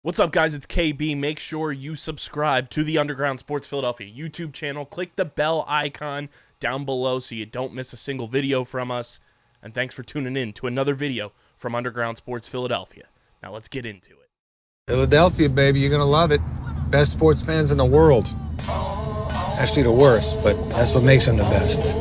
What's up, guys? It's KB. Make sure you subscribe to the Underground Sports Philadelphia YouTube channel. Click the bell icon down below so you don't miss a single video from us. And thanks for tuning in to another video from Underground Sports Philadelphia. Now let's get into it. Philadelphia, baby, you're going to love it. Best sports fans in the world. Actually, the worst, but that's what makes them the best.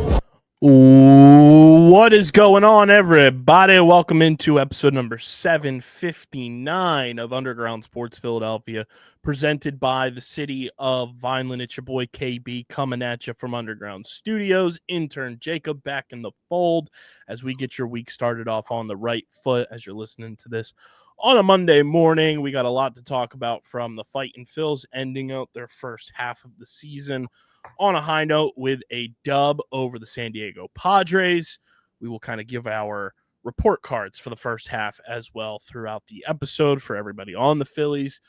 What is going on, everybody? Welcome into episode number 759 of Underground Sports Philadelphia, presented by the city of Vineland. It's your boy KB coming at you from Underground Studios. Intern Jacob back in the fold as we get your week started off on the right foot as you're listening to this on a Monday morning. We got a lot to talk about, from the Fightin' Phils ending out their first half of the season on a high note with a dub over the San Diego Padres. We will kind of give our report cards for the first half as well throughout the episode for everybody on the Phillies.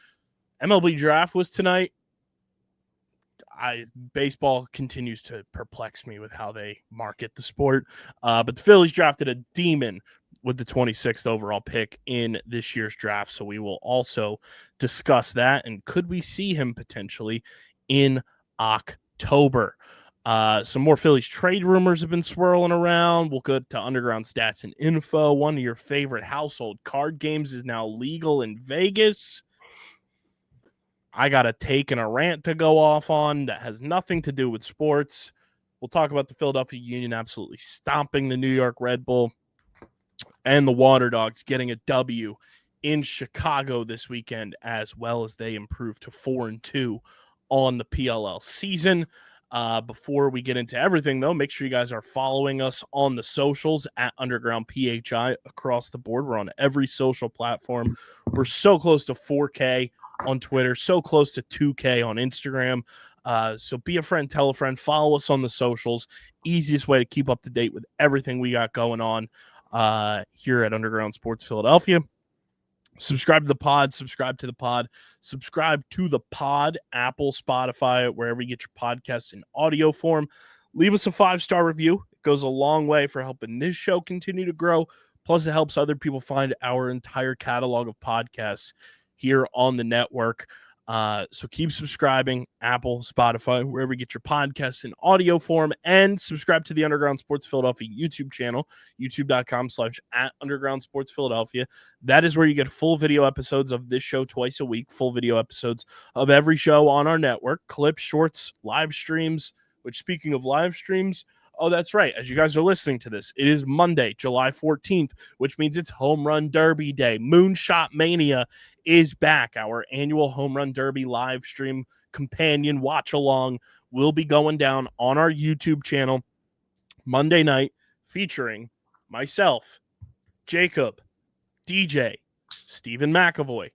MLB Draft was tonight. Baseball continues to perplex me with how they market the sport. But the Phillies drafted a demon with the 26th overall pick in this year's draft. So we will also discuss that. And could we see him potentially in October? Some more Phillies trade rumors have been swirling around. We'll go to Underground Stats and Info. One of your favorite household card games is now legal in Vegas. I got a take and a rant to go off on that has nothing to do with sports. We'll talk about the Philadelphia Union absolutely stomping the New York Red Bull and the Waterdogs getting a W in Chicago this weekend, as well as they improve to 4-2 on the PLL season. Before we get into everything, though, make sure you guys are following us on the socials at Underground PHI across the board. We're on every social platform. We're so close to 4K on Twitter, so close to 2K on Instagram. So be a friend, tell a friend, follow us on the socials. Easiest way to keep up to date with everything we got going on here at Underground Sports Philadelphia. Subscribe to the pod, Apple, Spotify, wherever you get your podcasts in audio form. Leave us a 5-star review. It goes a long way for helping this show continue to grow. Plus, it helps other people find our entire catalog of podcasts here on the network. So keep subscribing, Apple, Spotify, wherever you get your podcasts in audio form, and subscribe to the Underground Sports Philadelphia YouTube channel, youtube.com/@Underground Sports Philadelphia. That is where you get full video episodes of this show twice a week, full video episodes of every show on our network, clips, shorts, live streams, which, speaking of live streams, oh, that's right. As you guys are listening to this, it is Monday, July 14th, which means it's Home Run Derby Day. Moonshot Mania is back. Our annual Home Run Derby live stream companion watch along will be going down on our YouTube channel Monday night, featuring myself, Jacob, DJ, Stephen McAvoy,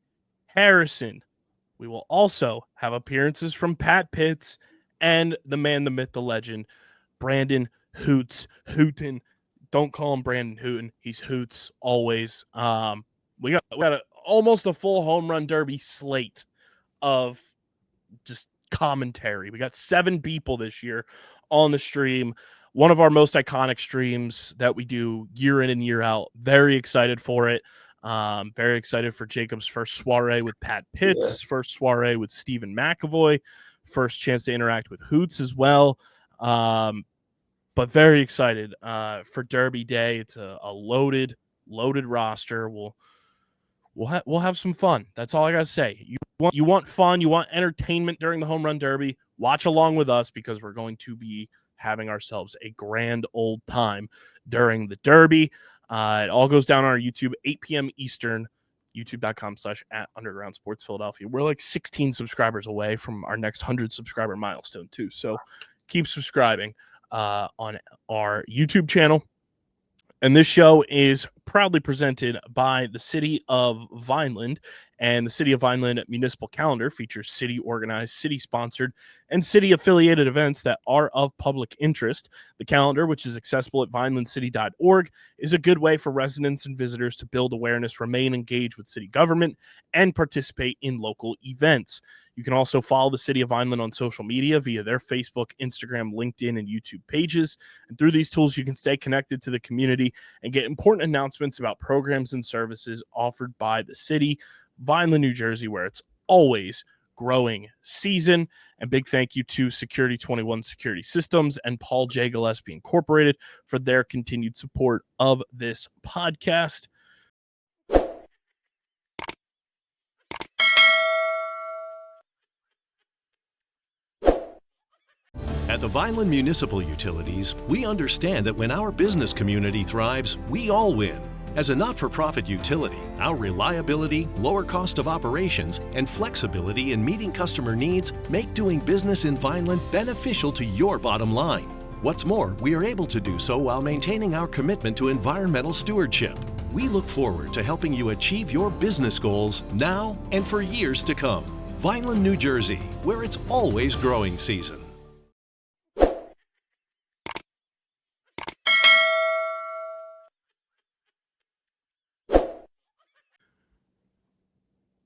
Harrison. We will also have appearances from Pat Pitts and the man, the myth, the legend, Brandon Hoots Hooten. Don't call him Brandon Hooten. He's Hoots always. We got almost a full Home Run Derby slate of just commentary. We got 7 people this year on the stream. One of our most iconic streams that we do year in and year out. Very excited for it. Very excited for Jacob's first soiree with Pat Pitts, first soiree with Stephen McAvoy, first chance to interact with Hoots as well. But very excited for Derby Day. It's a loaded roster. We'll have some fun. That's all I gotta say. You want fun, you want entertainment during the Home Run Derby. Watch along with us, because we're going to be having ourselves a grand old time during the Derby. It all goes down on our YouTube, 8 p.m. Eastern, youtube.com/@Underground Sports Philadelphia. We're like 16 subscribers away from our next 100 subscriber milestone too. So keep subscribing on our YouTube channel. And this show is proudly presented by the City of Vineland. And the City of Vineland Municipal Calendar features city-organized, city-sponsored, and city-affiliated events that are of public interest. The calendar, which is accessible at vinelandcity.org, is a good way for residents and visitors to build awareness, remain engaged with city government, and participate in local events. You can also follow the City of Vineland on social media via their Facebook, Instagram, LinkedIn, and YouTube pages. And through these tools, you can stay connected to the community and get important announcements about programs and services offered by the city. Vineland, New Jersey, where it's always growing season. And big thank you to Security 21 Security Systems and Paul J. Gillespie Incorporated for their continued support of this podcast. At the Vineland Municipal Utilities, we understand that when our business community thrives, we all win. As a not-for-profit utility, our reliability, lower cost of operations, and flexibility in meeting customer needs make doing business in Vineland beneficial to your bottom line. What's more, we are able to do so while maintaining our commitment to environmental stewardship. We look forward to helping you achieve your business goals now and for years to come. Vineland, New Jersey, where it's always growing season.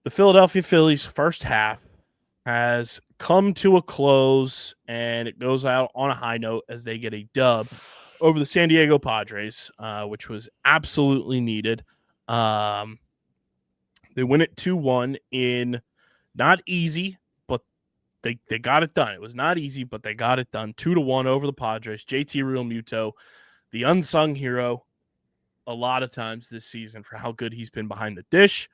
The Philadelphia Phillies first half has come to a close, and it goes out on a high note as they get a dub over the San Diego Padres, which was absolutely needed. They win it 2-1 in not easy, but they got it done. It was not easy, but they got it done. 2-1 over the Padres. JT Realmuto, the unsung hero a lot of times this season for how good he's been behind the dish.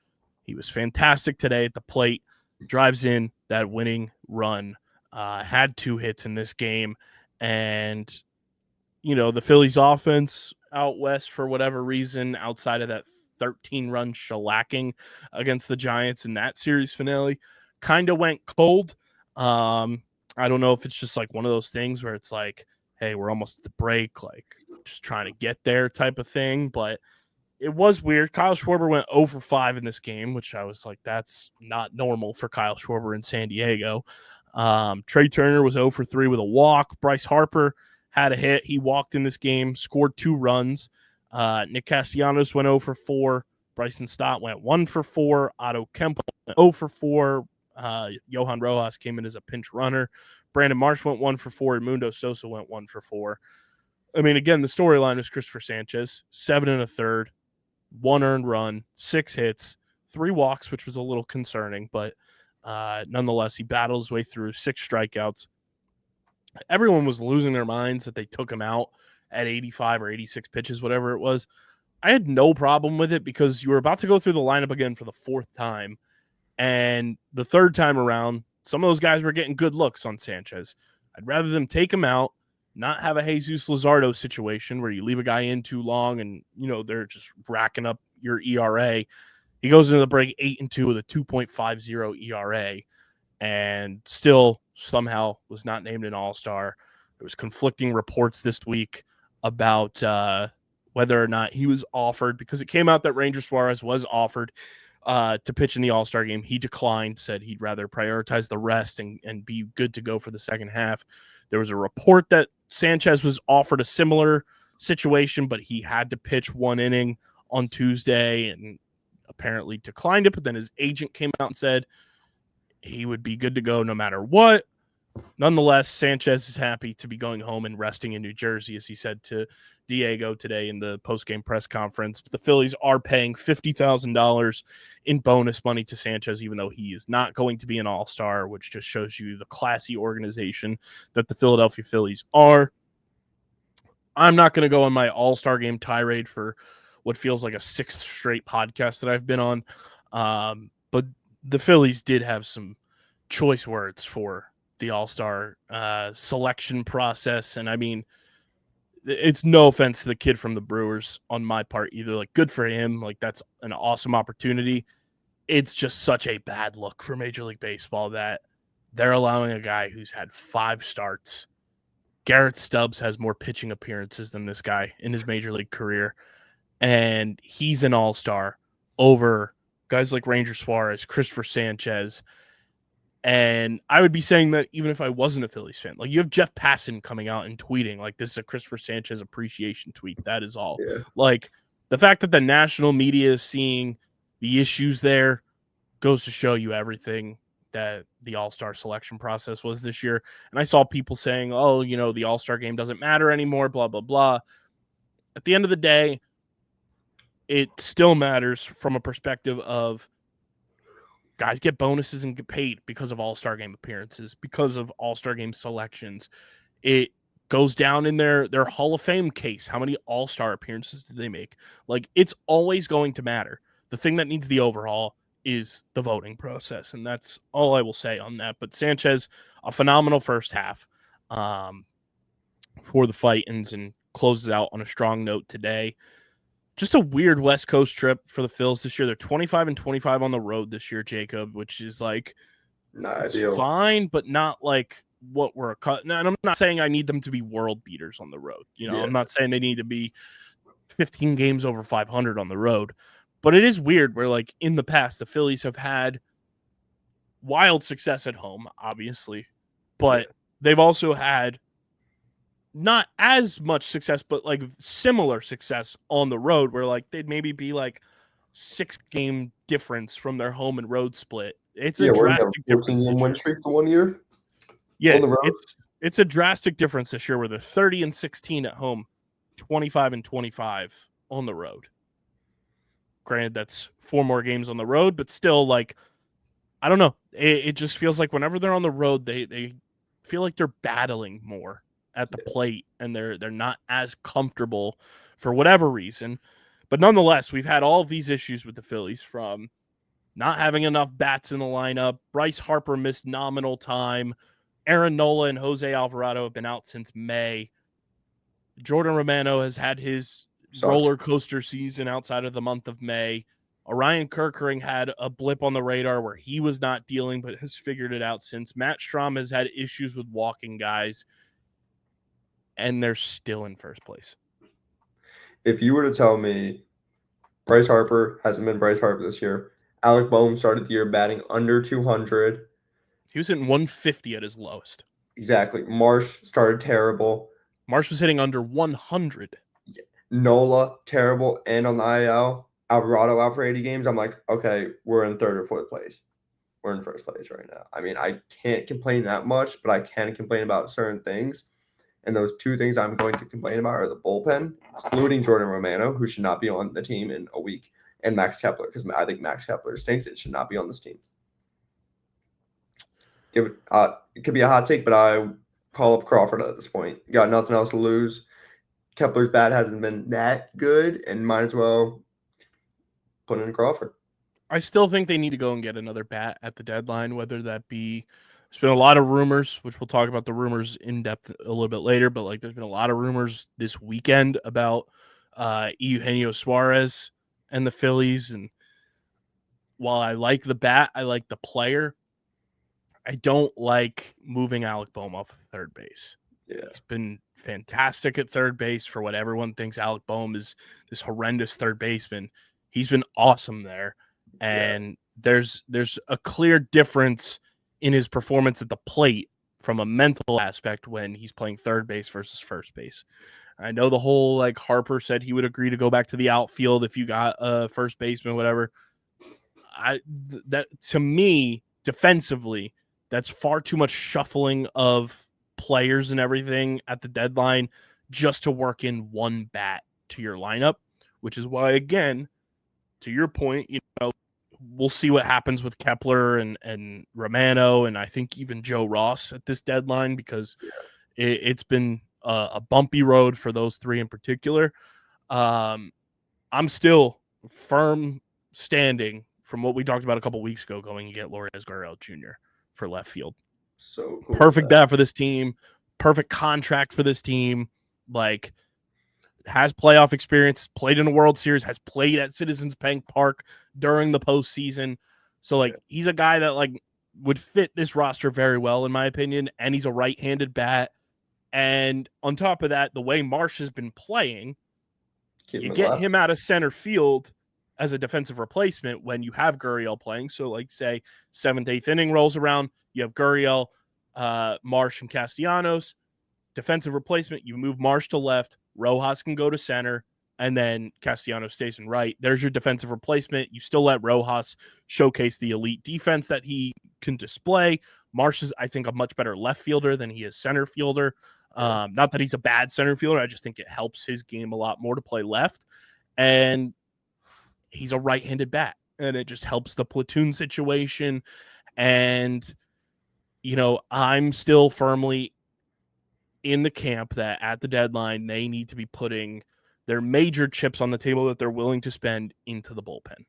He was fantastic today at the plate, drives in that winning run, had 2 hits in this game. And, you know, the Phillies offense out west, for whatever reason, outside of that 13-run shellacking against the Giants in that series finale, kind of went cold. I don't know if it's just like one of those things where it's like, hey, we're almost at the break, like just trying to get there type of thing. But it was weird. Kyle Schwarber went 0 for 5 in this game, which I was like, that's not normal for Kyle Schwarber in San Diego. Trey Turner was 0 for 3 with a walk. Bryce Harper had a hit. He walked in this game, scored 2 runs. Nick Castellanos went 0 for 4. Bryson Stott went 1 for 4. Otto Kemp went 0 for 4. Johan Rojas came in as a pinch runner. Brandon Marsh went 1 for 4. And Mundo Sosa went 1 for 4. I mean, again, the storyline was Christopher Sanchez, 7 1/3. 1 earned run, 6 hits, 3 walks, which was a little concerning, but nonetheless, he battled his way through 6 strikeouts. Everyone was losing their minds that they took him out at 85 or 86 pitches, whatever it was. I had no problem with it because you were about to go through the lineup again for the 4th time, and the 3rd time around, some of those guys were getting good looks on Sanchez. I'd rather them take him out, not have a Jesus Luzardo situation where you leave a guy in too long and, you know, they're just racking up your ERA. He goes into the break 8-2 with a 2.50 ERA and still somehow was not named an All-Star. There was conflicting reports this week about whether or not he was offered, because it came out that Ranger Suarez was offered to pitch in the All-Star game. He declined, said he'd rather prioritize the rest and be good to go for the second half. There was a report that Sanchez was offered a similar situation, but he had to pitch 1 inning on Tuesday and apparently declined it. But then his agent came out and said he would be good to go no matter what. Nonetheless, Sanchez is happy to be going home and resting in New Jersey, as he said to Diego today in the post-game press conference. But the Phillies are paying $50,000 in bonus money to Sanchez, even though he is not going to be an all-star, which just shows you the classy organization that the Philadelphia Phillies are. I'm not going to go on my all-star game tirade for what feels like a 6th straight podcast that I've been on. But the Phillies did have some choice words for the all-star selection process. And I mean, it's no offense to the kid from the Brewers on my part either. Like, good for him. Like, that's an awesome opportunity. It's just such a bad look for Major League Baseball that they're allowing a guy who's had 5 starts. Garrett Stubbs has more pitching appearances than this guy in his Major League career. And he's an all-star over guys like Ranger Suarez, Christopher Sanchez. And I would be saying that even if I wasn't a Phillies fan. Like, you have Jeff Passan coming out and tweeting, like, this is a Christopher Sanchez appreciation tweet. That is all. Yeah. Like, the fact that the national media is seeing the issues there goes to show you everything that the all-star selection process was this year. And I saw people saying, oh, you know, the all-star game doesn't matter anymore, blah, blah, blah. At the end of the day, it still matters from a perspective of Guys get bonuses and get paid because of All-Star game appearances, because of All-Star game selections. It goes down in their Hall of Fame case. How many All-Star appearances did they make? Like, it's always going to matter. The thing that needs the overhaul is the voting process, and that's all I will say on that. But Sanchez, a phenomenal first half for the Fightins, and closes out on a strong note today. Just a weird West Coast trip for the Phils this year. They're 25-25 on the road this year, Jacob, which is like, Not it's ideal. fine, but not like what we're cut. And I'm not saying I need them to be world beaters on the road. You know, Yeah. I'm not saying they need to be 15 games over 500 on the road, but it is weird where, like, in the past, the Phillies have had wild success at home, obviously, but they've also had not as much success, but like similar success on the road, where like they'd maybe be like 6-game difference from their home and road split. It's a drastic difference. 14-game win streak the 1 year. Yeah, on the road. it's a drastic difference this year where they're 30-16 at home, 25-25 on the road. Granted, that's 4 more games on the road, but still, like, I don't know. It just feels like whenever they're on the road, they feel like they're battling more at the plate, and they're not as comfortable for whatever reason. But nonetheless, we've had all of these issues with the Phillies, from not having enough bats in the lineup. Bryce Harper missed nominal time. Aaron Nola and Jose Alvarado have been out since May. Jordan Romano has had his roller coaster season outside of the month of May. Orion Kerkering had a blip on the radar where he was not dealing, but has figured it out since. Matt Strahm has had issues with walking guys, and they're still in first place. If you were to tell me Bryce Harper hasn't been Bryce Harper this year, Alec Boehm started the year batting under 200. He was hitting 150 at his lowest. Exactly. Marsh started terrible. Marsh was hitting under 100. Nola, terrible. And on the IL, Alvarado out for 80 games. I'm like, okay, we're in third or fourth place. We're in first place right now. I mean, I can't complain that much, but I can complain about certain things. And those 2 things I'm going to complain about are the bullpen, including Jordan Romano, who should not be on the team in a week, and Max Kepler, because I think Max Kepler stinks. It should not be on this team. It could be a hot take, but I call up Crawford at this point. You got nothing else to lose. Kepler's bat hasn't been that good, and might as well put in Crawford. I still think they need to go and get another bat at the deadline, whether that be, there's been a lot of rumors, which we'll talk about the rumors in depth a little bit later, but like there's been a lot of rumors this weekend about Eugenio Suarez and the Phillies. And while I like the bat, I like the player, I don't like moving Alec Boehm off of third base. Yeah. He's been fantastic at third base for what everyone thinks Alec Boehm is, this horrendous third baseman. He's been awesome there. And there's a clear difference in his performance at the plate from a mental aspect when he's playing third base versus first base. I know the whole, like, Harper said he would agree to go back to the outfield if you got a first baseman, whatever. That to me, defensively, that's far too much shuffling of players and everything at the deadline just to work in one bat to your lineup, which is why, again, to your point, you know, we'll see what happens with Kepler and Romano, and I think even Joe Ross at this deadline, because it's been a bumpy road for those 3 in particular. I'm still firm standing from what we talked about a couple weeks ago, going to get Lourdes Gurriel Jr. for left field. So cool. Perfect bat for this team. Perfect contract for this team. Like, has playoff experience, played in a World Series, has played at Citizens Bank Park during the postseason. So, like, he's a guy that, like, would fit this roster very well, in my opinion, and he's a right-handed bat. And on top of that, the way Marsh has been playing, you get him out of center field as a defensive replacement when you have Gurriel playing. So, like, say, 7th, 8th inning rolls around, you have Gurriel, Marsh, and Castellanos. Defensive replacement, you move Marsh to left, Rojas can go to center, and then Castellanos stays in right. There's your defensive replacement. You still let Rojas showcase the elite defense that he can display. Marsh is, I think, a much better left fielder than he is center fielder. Not that he's a bad center fielder. I just think it helps his game a lot more to play left. And he's a right-handed bat. and it just helps the platoon situation. And, I'm still firmly in the camp that at the deadline, they need to be putting their major chips on the table that they're willing to spend into the bullpen.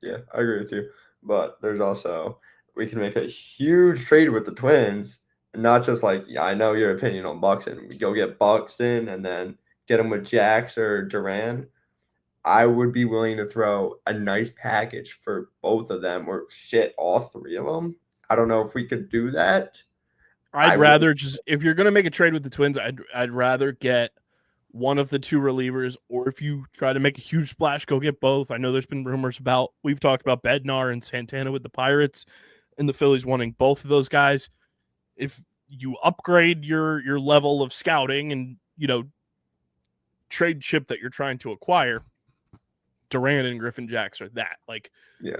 Yeah, I agree with you. But there's also, we can make a huge trade with the Twins, and not just like, yeah, I know your opinion on Buxton. We go get Buxton and then get him with Jax or Duran. I would be willing to throw a nice package for both of them, or shit, all three of them. I don't know if we could do that. I'd rather just, if you're going to make a trade with the Twins, I'd rather get one of the two relievers, or if you try to make a huge splash, go get both. I know there's been rumors we've talked about Bednar and Santana with the Pirates, and the Phillies wanting both of those guys. If you upgrade your level of scouting and, trade chip that you're trying to acquire, Duran and Griffin Jax are that. Like, yeah,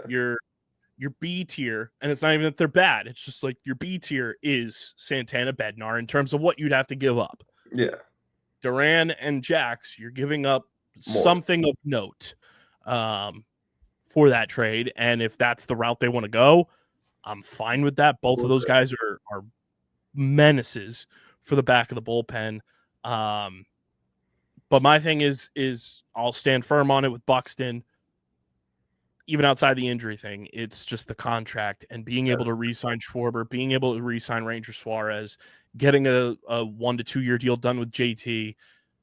your B tier, and it's not even that they're bad. It's just like your B tier is Santana, Bednar in terms of what you'd have to give up. Yeah. Duran and Jax, you're giving up something of note for that trade. And if that's the route they want to go, I'm fine with that. Both of those guys are menaces for the back of the bullpen. But my thing is I'll stand firm on it with Buxton. Even outside the injury thing, it's just the contract and being able to re-sign Schwarber, being able to re-sign Ranger Suarez, getting a 1 to 2 year deal done with JT,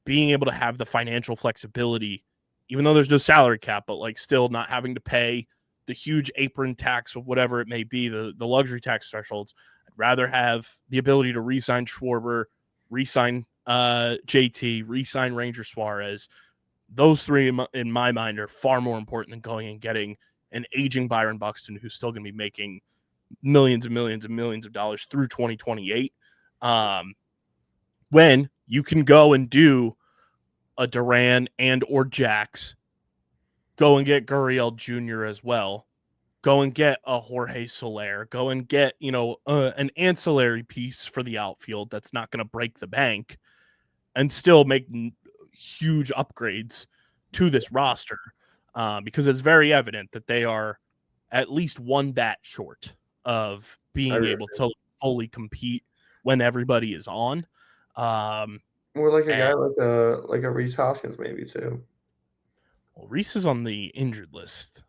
being able to have the financial flexibility, even though there's no salary cap, but like still not having to pay the huge apron tax of whatever it may be, the luxury tax thresholds. I'd rather have the ability to re-sign Schwarber, re-sign JT, re-sign Ranger Suarez. Those three, in my mind, are far more important than going and getting an aging Byron Buxton who's still going to be making millions and millions and millions of dollars through 2028. When you can go and do a Duran and or Jax, go and get Gurriel Jr. as well. Go and get a Jorge Soler. Go and get, an ancillary piece for the outfield that's not going to break the bank and still make huge upgrades to this roster because it's very evident that they are at least one bat short of being able to fully compete when everybody is on. More like a guy like a Rhys Hoskins maybe too. Well, Rhys is on the injured list.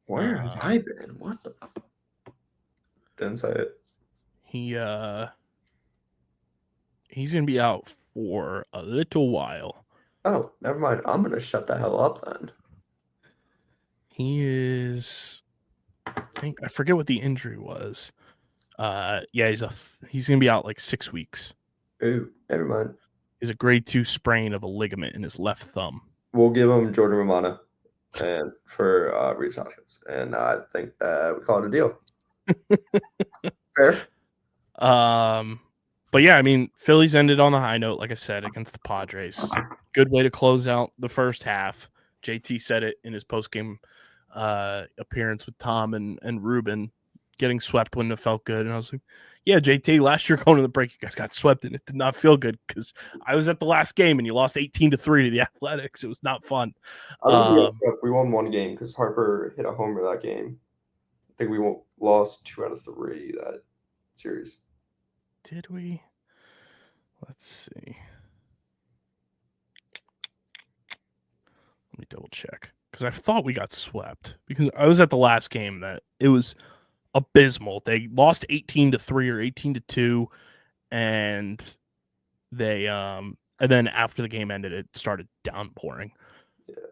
Where have I been? What the? Didn't say it. He's gonna be out for a little while. Oh, never mind. I'm gonna shut the hell up then. He is. I forget what the injury was. He's gonna be out like 6 weeks. Ooh, never mind. He's a grade 2 sprain of a ligament in his left thumb. We'll give him Jordan Romano and for Rhys Hoskins, and I think that we call it a deal. Fair. But yeah, I mean, Phillies ended on a high note, like I said, against the Padres. Good way to close out the first half. JT said it in his post-game appearance with Tom and Ruben, getting swept when it felt good. And I was like, yeah, JT, last year going to the break, you guys got swept, and it did not feel good because I was at the last game, and you lost 18-3 to the Athletics. It was not fun. We won one game because Harper hit a homer that game. I think we lost 2 out of 3 that series. Did we? Let's see. Let me double check because I thought we got swept because I was at the last game that it was abysmal. They lost 18-3 or 18-2, and they and then after the game ended, it started downpouring.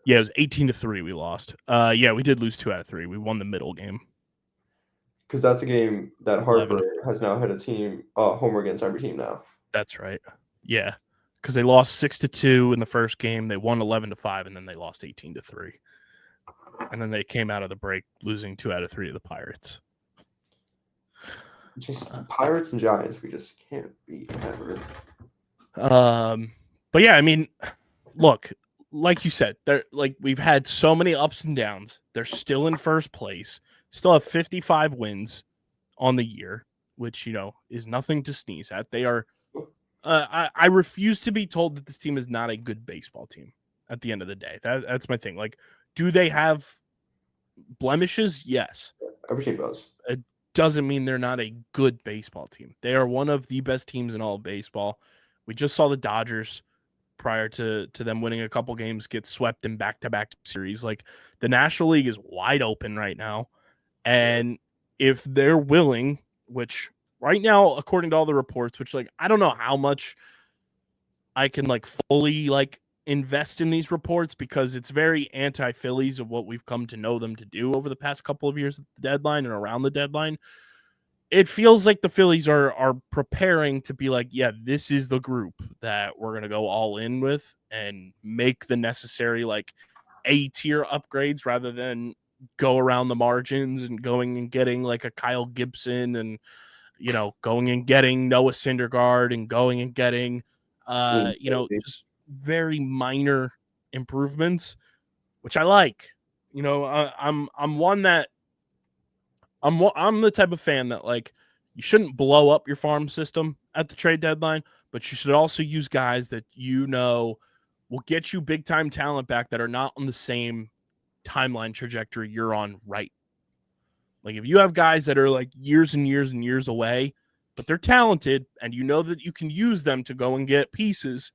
Yeah, it was 18-3 we lost. We did lose 2 out of 3. We won the middle game. Because that's a game that Harper has now had a team homer against every team now. That's right. Yeah, because they lost 6-2 in the first game. They won 11-5, and then they lost 18-3. And then they came out of the break losing 2 out of 3 to the Pirates. Just Pirates and Giants, we just can't beat ever. But yeah, I mean, look, like you said, we've had so many ups and downs. They're still in first place. Still have 55 wins on the year, which, is nothing to sneeze at. They are I refuse to be told that this team is not a good baseball team at the end of the day. That's my thing. Like, do they have blemishes, yes. Every team does. It doesn't mean they're not a good baseball team. They are one of the best teams in all of baseball. We just saw the Dodgers prior to them winning a couple games get swept in back-to-back series. Like, the National League is wide open right now. And if they're willing, which right now, according to all the reports, which, like, I don't know how much I can, like, fully, like, invest in these reports because it's very anti-Phillies of what we've come to know them to do over the past couple of years at the deadline and around the deadline. It feels like the Phillies are preparing to be like, yeah, this is the group that we're going to go all in with and make the necessary, like, A-tier upgrades rather than go around the margins and going and getting, like, a Kyle Gibson and, you know, going and getting Noah Syndergaard and going and getting, you know, just very minor improvements, which I like. You know, I'm one that I'm the type of fan that, like, you shouldn't blow up your farm system at the trade deadline, but you should also use guys that you know will get you big time talent back that are not on the same timeline trajectory you're on right. Like, if you have guys that are like years and years and years away, but they're talented and you know that you can use them to go and get pieces,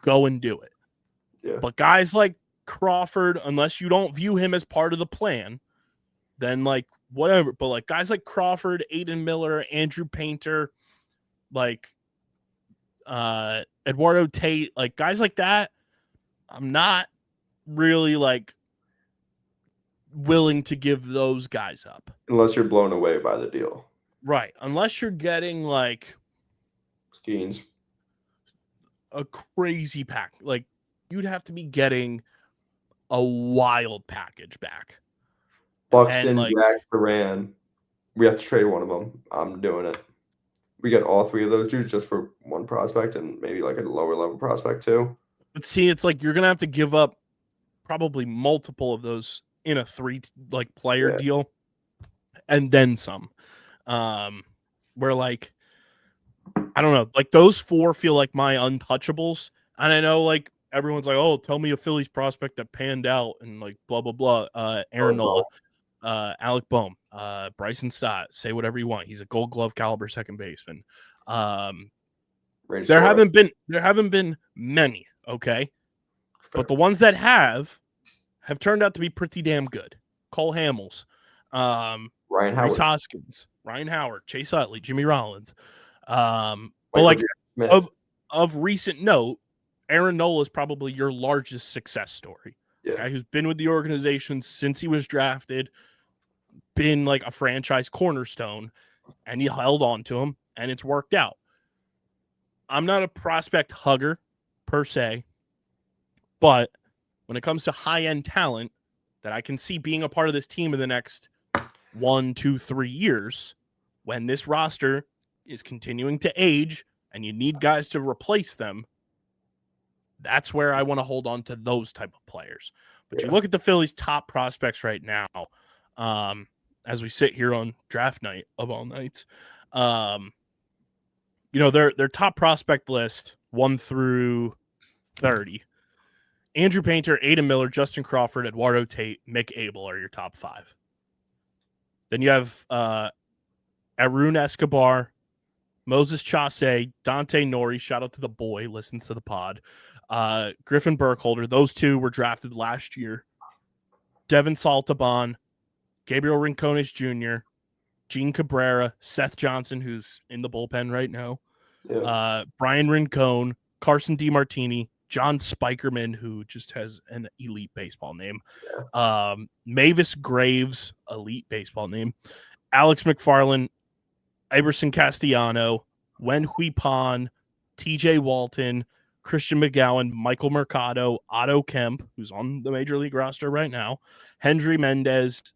go and do it. Yeah. But guys like Crawford, unless you don't view him as part of the plan, then, like, whatever. But, like, guys like Crawford, Aiden Miller, Andrew Painter, like Eduardo Tate, like, guys like that, I'm not really, like, willing to give those guys up. Unless you're blown away by the deal. Right. Unless you're getting, like, Skeens. a crazy pack. Like, you'd have to be getting a wild package back. Buxton, like, Jax, Duran. We have to trade one of them. I'm doing it. We get all three of those dudes just for one prospect and maybe like a lower level prospect too. But see, it's like you're gonna have to give up probably multiple of those in a 3 like player deal, and then some. Where, like, I don't know, like, those 4 feel like my untouchables, and I know, like, everyone's like, oh, tell me a Phillies prospect that panned out and, like, blah blah blah. Aaron Nola. Alec Bohm, Bryson Stott, say whatever you want. He's a Gold Glove caliber second baseman. There haven't been many, okay? Fair. But the ones that have turned out to be pretty damn good. Cole Hamels, Ryan Rhys Howard, Hoskins, Ryan Howard, Chase Utley, Jimmy Rollins. But, like, of recent note, Aaron Nola is probably your largest success story. Yeah. Guy who's been with the organization since he was drafted, been like a franchise cornerstone, and he held on to him, and it's worked out. I'm not a prospect hugger per se, but when it comes to high-end talent that I can see being a part of this team in the next 1, 2, 3 years, when this roster is continuing to age and you need guys to replace them, that's where I want to hold on to those type of players. But you look at the Phillies' top prospects right now, as we sit here on draft night of all nights, you know, their top prospect list 1 through 30. Andrew Painter, Aiden Miller, Justin Crawford, Eduardo Tate, Mick Abel are your top 5. Then you have Arun Escobar, Moses Chase, Dante Nori, shout out to the boy, listens to the pod. Griffin Burkholder, those 2 were drafted last year. Devin Saltabon, Gabriel Rincones Jr., Gene Cabrera, Seth Johnson, who's in the bullpen right now, Brian Rincon, Carson DiMartini, John Spikerman, who just has an elite baseball name, Mavis Graves, elite baseball name, Alex McFarland, Iverson Castellano, Wen Hui Pan, TJ Walton, Christian McGowan, Michael Mercado, Otto Kemp, who's on the Major League roster right now, Hendry Mendez,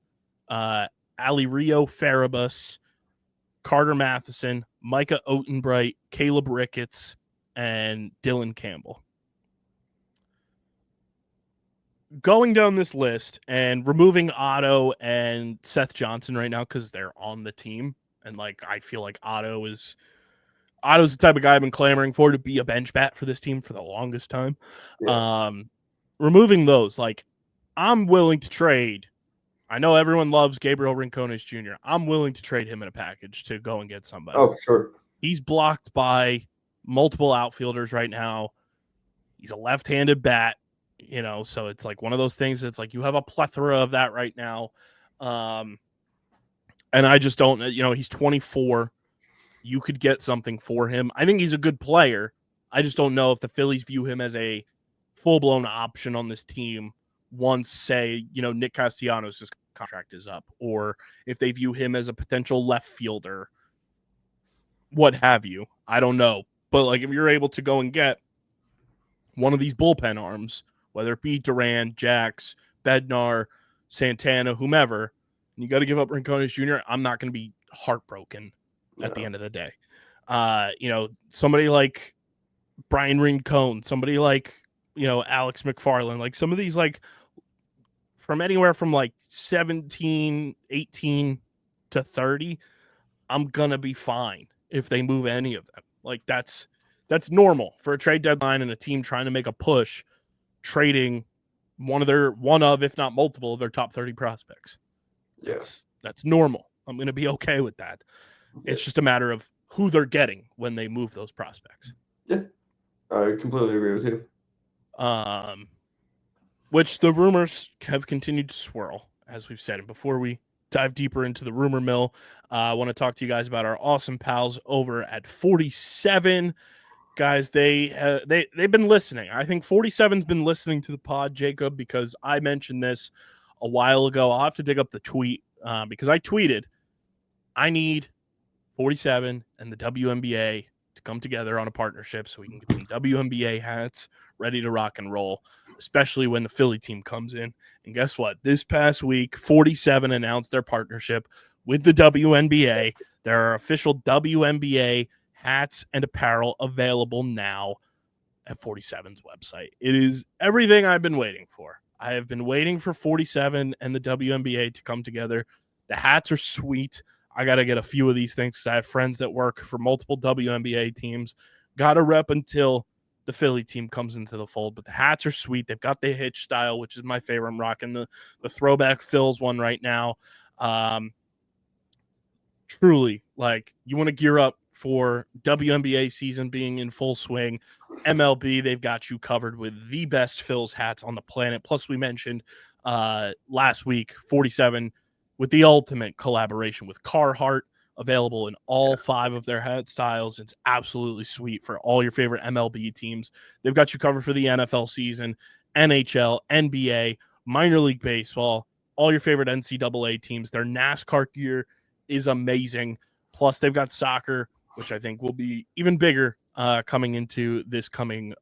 Ali Rio Farabus, Carter Matheson, Micah Otenbright, Caleb Ricketts, and Dylan Campbell. Going down this list and removing Otto and Seth Johnson right now because they're on the team, and, like, I feel like Otto's the type of guy I've been clamoring for to be a bench bat for this team for the longest time. Removing those, like, I'm willing to trade I know everyone loves Gabriel Rincones Jr. I'm willing to trade him in a package to go and get somebody. Oh, sure. He's blocked by multiple outfielders right now. He's a left-handed bat, so it's like one of those things. It's like you have a plethora of that right now. And I just don't, he's 24. You could get something for him. I think he's a good player. I just don't know if the Phillies view him as a full-blown option on this team once, say, Nick Castellanos' contract is up, or if they view him as a potential left fielder, what have you. I don't know. But, like, if you're able to go and get one of these bullpen arms, whether it be Duran, Jax, Bednar, Santana, whomever, and you got to give up Rincones Jr., I'm not going to be heartbroken at the end of the day. Somebody like Brian Rincon, somebody like, Alex McFarland, like some of these, like, from anywhere from like 17, 18 to 30, I'm going to be fine if they move any of them. Like, that's normal for a trade deadline and a team trying to make a push, trading one of, if not multiple of their top 30 prospects. Yes. That's normal. I'm going to be okay with that. It's just a matter of who they're getting when they move those prospects. Yeah, I completely agree with you. Which the rumors have continued to swirl, as we've said. And before we dive deeper into the rumor mill, I want to talk to you guys about our awesome pals over at 47. Guys, they've been listening. I think 47's been listening to the pod, Jacob, because I mentioned this a while ago. I'll have to dig up the tweet because I tweeted, I need 47 and the WNBA to come together on a partnership so we can get some WNBA hats ready to rock and roll, especially when the Philly team comes in. And guess what? This past week, 47 announced their partnership with the WNBA. There are official WNBA hats and apparel available now at 47's website. It is everything I've been waiting for. I have been waiting for 47 and the WNBA to come together. The hats are sweet. I got to get a few of these things because I have friends that work for multiple WNBA teams. Got to rep until the Philly team comes into the fold. But the hats are sweet. They've got the hitch style, which is my favorite. I'm rocking the throwback Phils one right now. Truly, like, you want to gear up for WNBA season being in full swing. MLB, they've got you covered with the best Phils hats on the planet. Plus, we mentioned last week, 47 with the ultimate collaboration with Carhartt, available in all 5 of their hat styles. It's absolutely sweet for all your favorite MLB teams. They've got you covered for the NFL season, NHL, NBA, minor league baseball, all your favorite NCAA teams. Their NASCAR gear is amazing. Plus, they've got soccer, which I think will be even bigger coming into this coming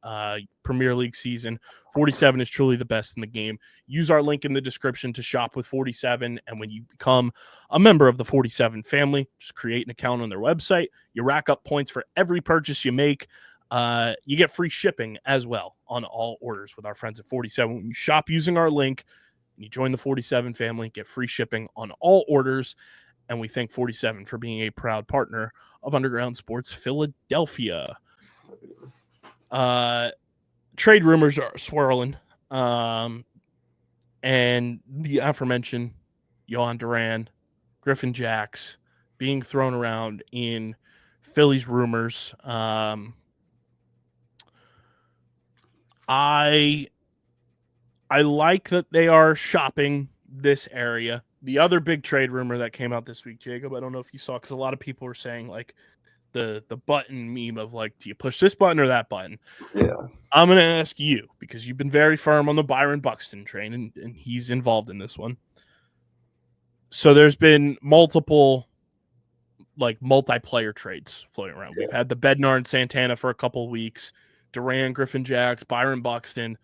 Premier League season. 47 is truly the best in the game. Use our link in the description to shop with 47, and when you become a member of the 47 family, just create an account on their website. You rack up points for every purchase you make. You get free shipping as well on all orders with our friends at 47. When you shop using our link, and you join the 47 family, get free shipping on all orders. And we thank 47 for being a proud partner of Underground Sports Philadelphia. Trade rumors are swirling. And the aforementioned Johan Duran, Griffin Jax being thrown around in Phillies rumors. I like that they are shopping this area. The other big trade rumor that came out this week, Jacob, I don't know if you saw, because a lot of people were saying, like, the button meme of, like, do you push this button or that button? Yeah. I'm going to ask you, because you've been very firm on the Byron Buxton train, and he's involved in this one. So there's been multiple, like, multiplayer trades floating around. Yeah. We've had the Bednar and Santana for a couple weeks, Duran, Griffin Jax, Byron Buxton,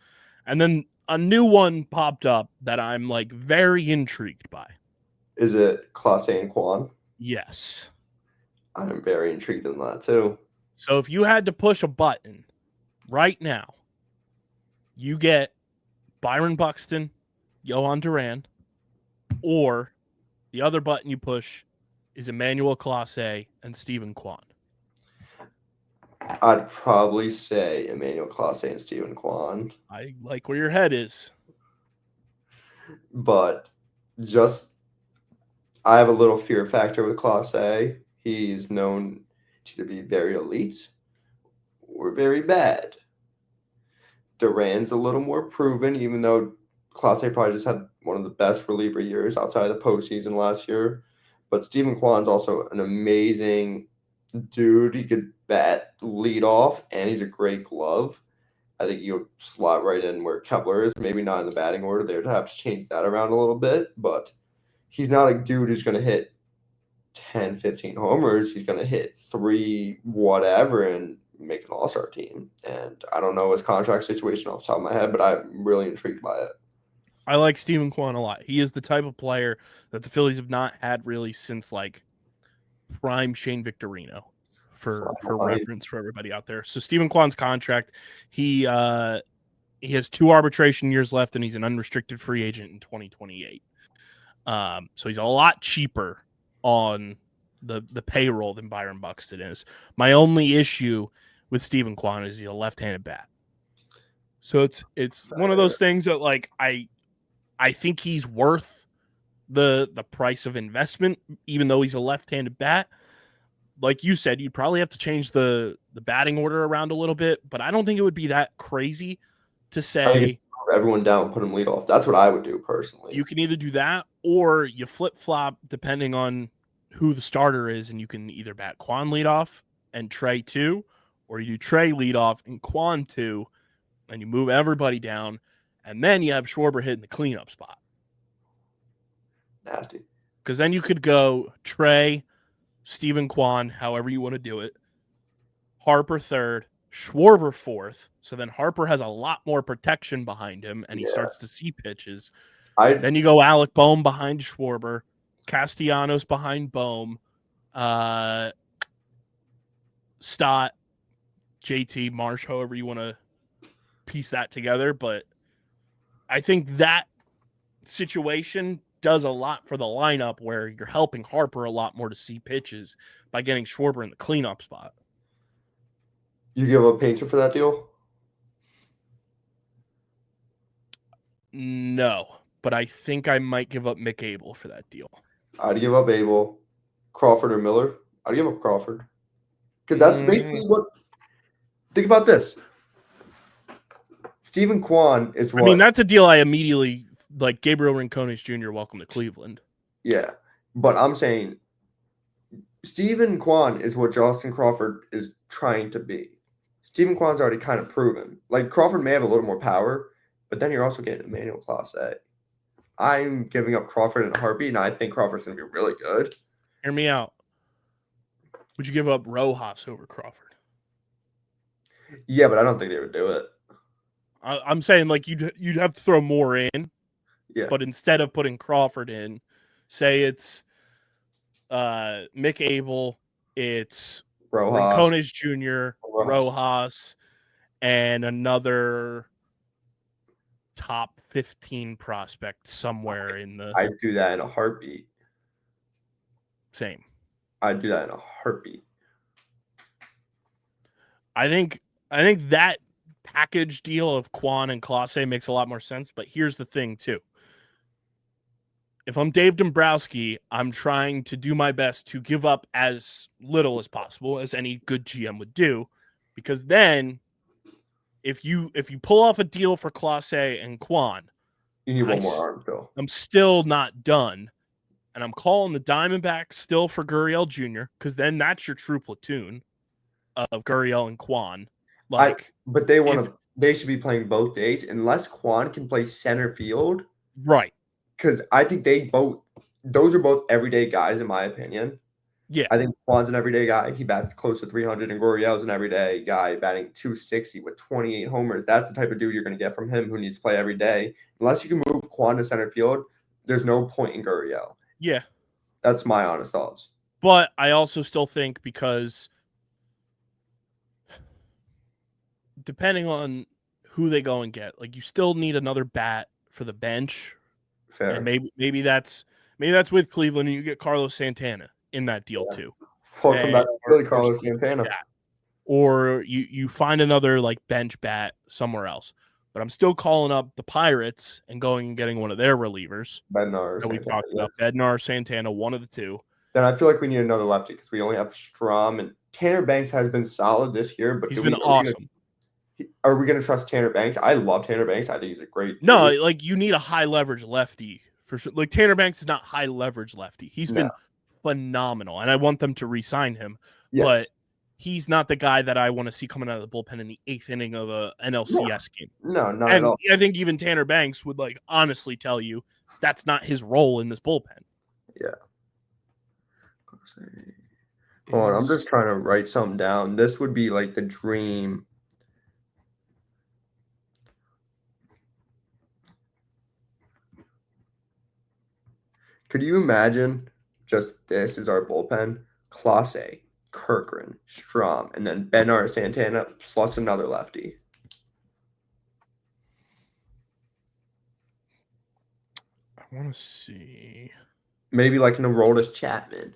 and then a new one popped up that I'm, like, very intrigued by. Is it Clase and Quan? Yes. I'm very intrigued in that too. So if you had to push a button right now, you get Byron Buxton, Johan Duran, or the other button you push is Emmanuel Clase and Stephen Kwan. I'd probably say Emmanuel Clase and Stephen Kwan. I like where your head is. But I have a little fear factor with Class A. He's known to be very elite or very bad. Duran's a little more proven, even though Class A probably just had one of the best reliever years outside of the postseason last year. But Steven Kwan's also an amazing dude. He could bat lead off, and he's a great glove. I think you'll slot right in where Kepler is. Maybe not in the batting order. They'd have to change that around a little bit, but he's not a dude who's going to hit 10, 15 homers. He's going to hit 3 whatever and make an all-star team. And I don't know his contract situation off the top of my head, but I'm really intrigued by it. I like Steven Kwan a lot. He is the type of player that the Phillies have not had really since like prime Shane Victorino, for reference for everybody out there. So Steven Kwan's contract, he has 2 arbitration years left, and he's an unrestricted free agent in 2028. So he's a lot cheaper on the payroll than Byron Buxton is. My only issue with Steven Kwan is he's a left-handed bat. So it's one of those things that like I think he's worth the price of investment, even though he's a left-handed bat. Like you said, you'd probably have to change the batting order around a little bit, but I don't think it would be that crazy to say everyone down, put him lead off. That's what I would do personally. You can either do that or you flip-flop depending on who the starter is, and you can either bat Kwan lead off and Trey 2, or you do Trey lead off and Kwan 2, and you move everybody down, and then you have Schwarber hitting the cleanup spot. Nasty. Because then you could go Trey, Steven Kwan, however you want to do it, Harper 3rd, Schwarber 4th. So then Harper has a lot more protection behind him, and he starts to see pitches. Then you go Alec Boehm behind Schwarber, Castellanos behind Boehm, Stott, JT, Marsh, however you want to piece that together. But I think that situation does a lot for the lineup where you're helping Harper a lot more to see pitches by getting Schwarber in the cleanup spot. You give up Painter for that deal? No, but I think I might give up Mick Abel for that deal. I'd give up Abel. Crawford or Miller? I'd give up Crawford. Because that's basically what... Think about this. Steven Kwan is what... I mean, that's a deal I immediately... Like Gabriel Rincones Jr., welcome to Cleveland. Yeah, but I'm saying Steven Kwan is what Justin Crawford is trying to be. Steven Kwan's already kind of proven. Like, Crawford may have a little more power, but then you're also getting Emmanuel Class A. I'm giving up Crawford in a heartbeat, and I think Crawford's going to be really good. Hear me out. Would you give up Rojas over Crawford? Yeah, but I don't think they would do it. I'm saying, like, you'd have to throw more in. Yeah. But instead of putting Crawford in, say it's Mick Abel, it's Rincones Jr., Rojas, and another top 15 prospect somewhere in the... I'd do that in a heartbeat. Same. I'd do that in a heartbeat. I think that package deal of Kwan and Clase makes a lot more sense, but here's the thing, too. If I'm Dave Dombrowski, I'm trying to do my best to give up as little as possible, as any good GM would do, because then if you pull off a deal for Clase and Kwan, you need one more arm still. I'm still not done, and I'm calling the Diamondbacks still for Gurriel Jr., because then that's your true platoon of Gurriel and Kwan. But they should be playing both days unless Kwan can play center field. Right. Because I think those are both everyday guys, in my opinion. Yeah. I think Kwan's an everyday guy. He bats close to 300, and Gurriel's an everyday guy batting 260 with 28 homers. That's the type of dude you're going to get from him who needs to play every day. Unless you can move Kwan to center field, there's no point in Gurriel. Yeah. That's my honest thoughts. But I also still think because depending on who they go and get, like you still need another bat for the bench. Fair. And maybe that's with Cleveland, and you get Carlos Santana in that deal too. Welcome back to Philly, Carlos Santana. Or you find another like bench bat somewhere else. but I'm still calling up the Pirates and going and getting one of their relievers Bednar, that we Santana, talked about. Bednar, Santana, one of the two. Then I feel like we need another lefty because we only have Strom, and Tanner Banks has been solid this year. But He's been awesome. Are we going to trust Tanner Banks? I love Tanner Banks. I think he's a great. No, like you need a high leverage lefty for sure. Like Tanner Banks is not high leverage lefty. He's been phenomenal, and I want them to re-sign him. Yes. But he's not the guy that I want to see coming out of the bullpen in the 8th inning of a NLCS game. No, not and at all. I think even Tanner Banks would like honestly tell you that's not his role in this bullpen. Yeah. Hold on, I'm just trying to write something down. This would be like the dream. Could you imagine just this is our bullpen? Clase, Kirkran, Strom, and then Bednar, Santana plus another lefty. I want to see. Maybe like an Aroldis Chapman.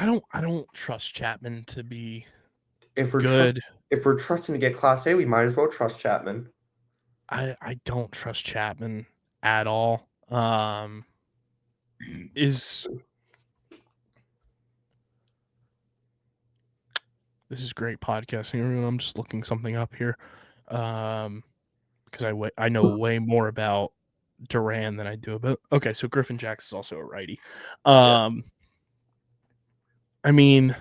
I don't trust Chapman to be if we're good. If we're trusting to get Class A, we might as well trust Chapman. I don't trust Chapman at all. This is great podcasting, everyone. I'm just looking something up here, because I know way more about Duran than I do about. Okay, so Griffin Jax is also a righty. I mean,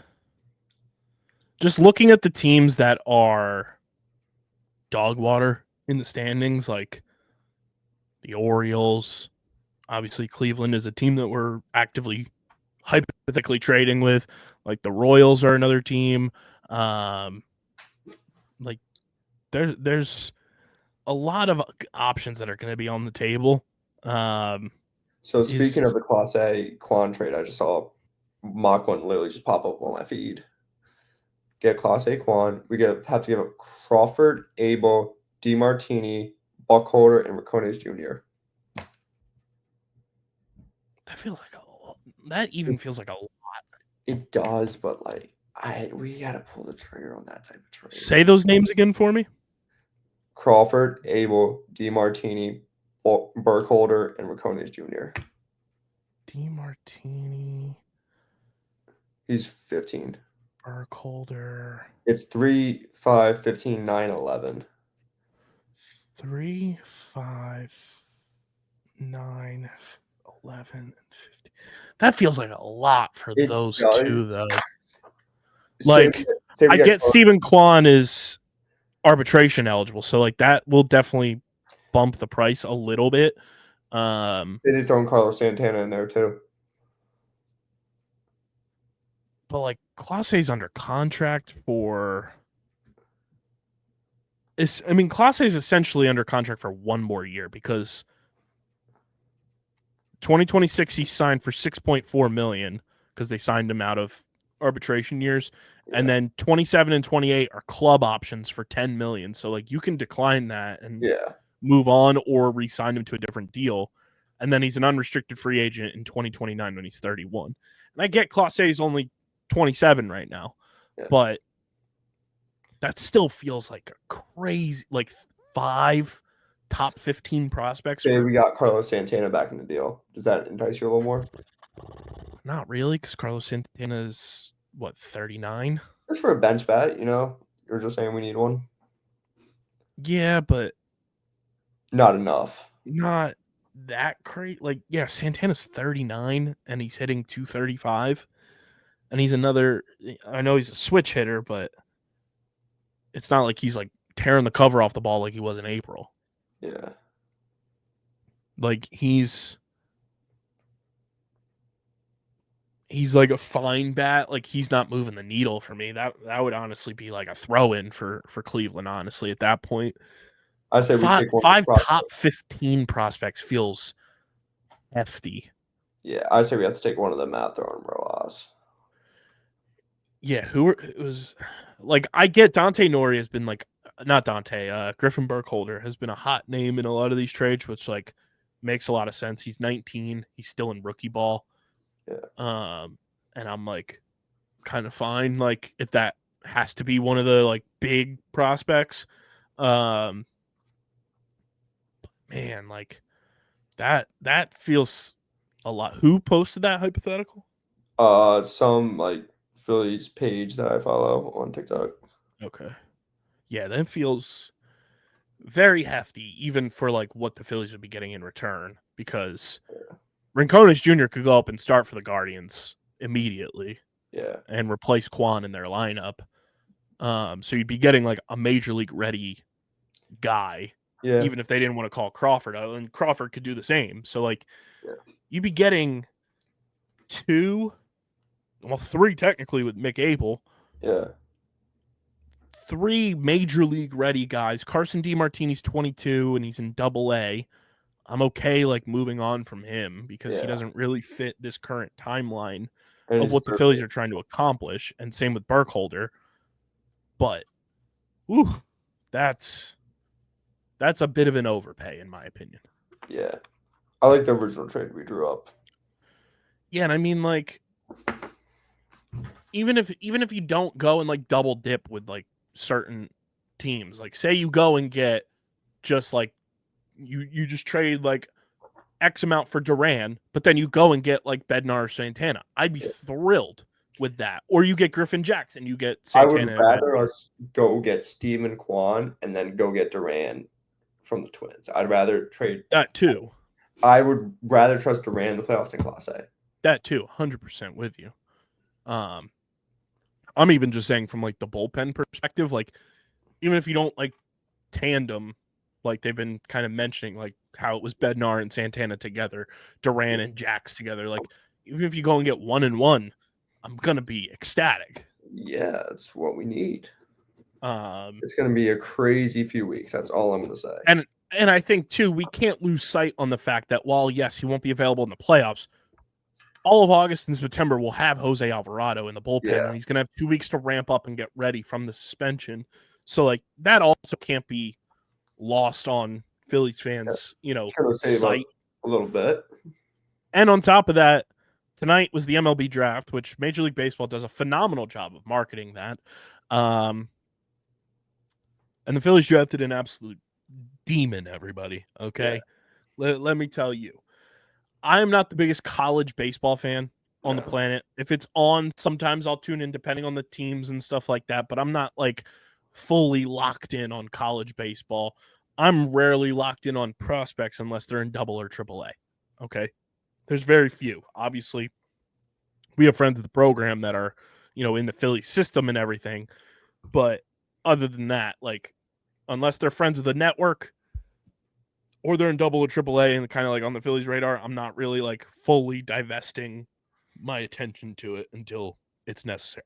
just looking at the teams that are dog water in the standings, like the Orioles, obviously Cleveland is a team that we're actively hypothetically trading with. Like the Royals are another team. Like there's a lot of options that are going to be on the table. So speaking of the Class A Quan trade, I just saw Mach 1 literally just pop up on my feed. Get Class A Quan. We have to give up Crawford, Abel, DeMartini, Buckholder, and Racones Jr. That even feels like a lot. It does, but like we gotta pull the trigger on that type of trade. Say those names again for me. Crawford, Abel, DeMartini, Burkholder, and Racones Jr. DeMartini. He's 15. Burkholder. It's 3, 5, 15, 9, 11. 3, 5, 9, 11, and 50. That feels like a lot for those two, though. Like, I get Stephen Kwan is arbitration eligible, so like that will definitely bump the price a little bit. They did throw Carlos Santana in there too. But like Clase's under contract for Clase is essentially under contract for one more year because 2026 he signed for $6.4 million because they signed him out of arbitration years, and then 27 and 28 are club options for $10 million. So like you can decline that and move on or re-sign him to a different deal, and then he's an unrestricted free agent in 2029 when he's 31. And I get Clase is only 27 right now, but that still feels like a crazy, like 5 top 15 prospects. We got Carlos Santana back in the deal. Does that entice you a little more? Not really, because Carlos Santana is, 39? Just for a bench bat, you're just saying we need one. Yeah, but not enough. Not that crazy. Like, Santana's 39, and he's hitting 235. And he's another, I know he's a switch hitter, but it's not like he's like tearing the cover off the ball like he was in April. Yeah. Like he's like a fine bat. Like he's not moving the needle for me. That would honestly be like a throw in for Cleveland, honestly, at that point. I say we take five top 15 prospects feels hefty. Yeah, I say we have to take one of them out there on Rojas. Yeah, it was like I get Dante Nori has been like not Dante, Griffin Burkholder has been a hot name in a lot of these trades, which like makes a lot of sense. He's 19, he's still in rookie ball. Yeah. And I'm like kind of fine, like if that has to be one of the like big prospects. Man, like that feels a lot. Who posted that hypothetical? Some like Phillies page that I follow on TikTok. Okay. Yeah, that feels very hefty, even for like what the Phillies would be getting in return, because Rincones Jr. could go up and start for the Guardians immediately. Yeah. And replace Quan in their lineup. So you'd be getting like a major league ready guy, even if they didn't want to call Crawford out, and Crawford could do the same. So like you'd be getting 3 technically with Mick Abel. Yeah. 3 major league ready guys. Carson DeMartini's 22 and he's in Double-A. I'm okay like moving on from him because he doesn't really fit this current timeline of what the Phillies are trying to accomplish, and same with Burkholder. But that's a bit of an overpay in my opinion. Yeah. I like the original trade we drew up. Yeah, and I mean like even if you don't go and like double dip with like certain teams, like say you go and get just like you just trade like X amount for Duran, but then you go and get like Bednar or Santana. I'd be thrilled with that. Or you get Griffin Jackson, you get Santana. I would rather us go get Steven Kwan and then go get Duran from the Twins. I'd rather trade that too. I would rather trust Duran in the playoffs than Class A. That too, 100% with you. I'm even just saying from like the bullpen perspective, like even if you don't like tandem, like they've been kind of mentioning, like how it was Bednar and Santana together, Duran and Jax together. Like even if you go and get 1-1, I'm gonna be ecstatic. Yeah, that's what we need. It's gonna be a crazy few weeks. That's all I'm gonna say. And I think too, we can't lose sight on the fact that while yes, he won't be available in the playoffs, all of August and September will have Jose Alvarado in the bullpen, and he's gonna have 2 weeks to ramp up and get ready from the suspension. So like that also can't be lost on Phillies fans, sight a little bit. And on top of that, tonight was the MLB Draft, which Major League Baseball does a phenomenal job of marketing that. And the Phillies drafted an absolute demon, everybody. Okay. Yeah. Let me tell you, I am not the biggest college baseball fan on the planet. If it's on, sometimes I'll tune in depending on the teams and stuff like that, but I'm not like fully locked in on college baseball. I'm rarely locked in on prospects unless they're in Double or Triple-A. Okay. There's very few. Obviously, we have friends of the program that are, in the Philly system and everything. But other than that, like, unless they're friends of the network or they're in Double or Triple-A and kind of like on the Phillies radar, I'm not really like fully divesting my attention to it until it's necessary.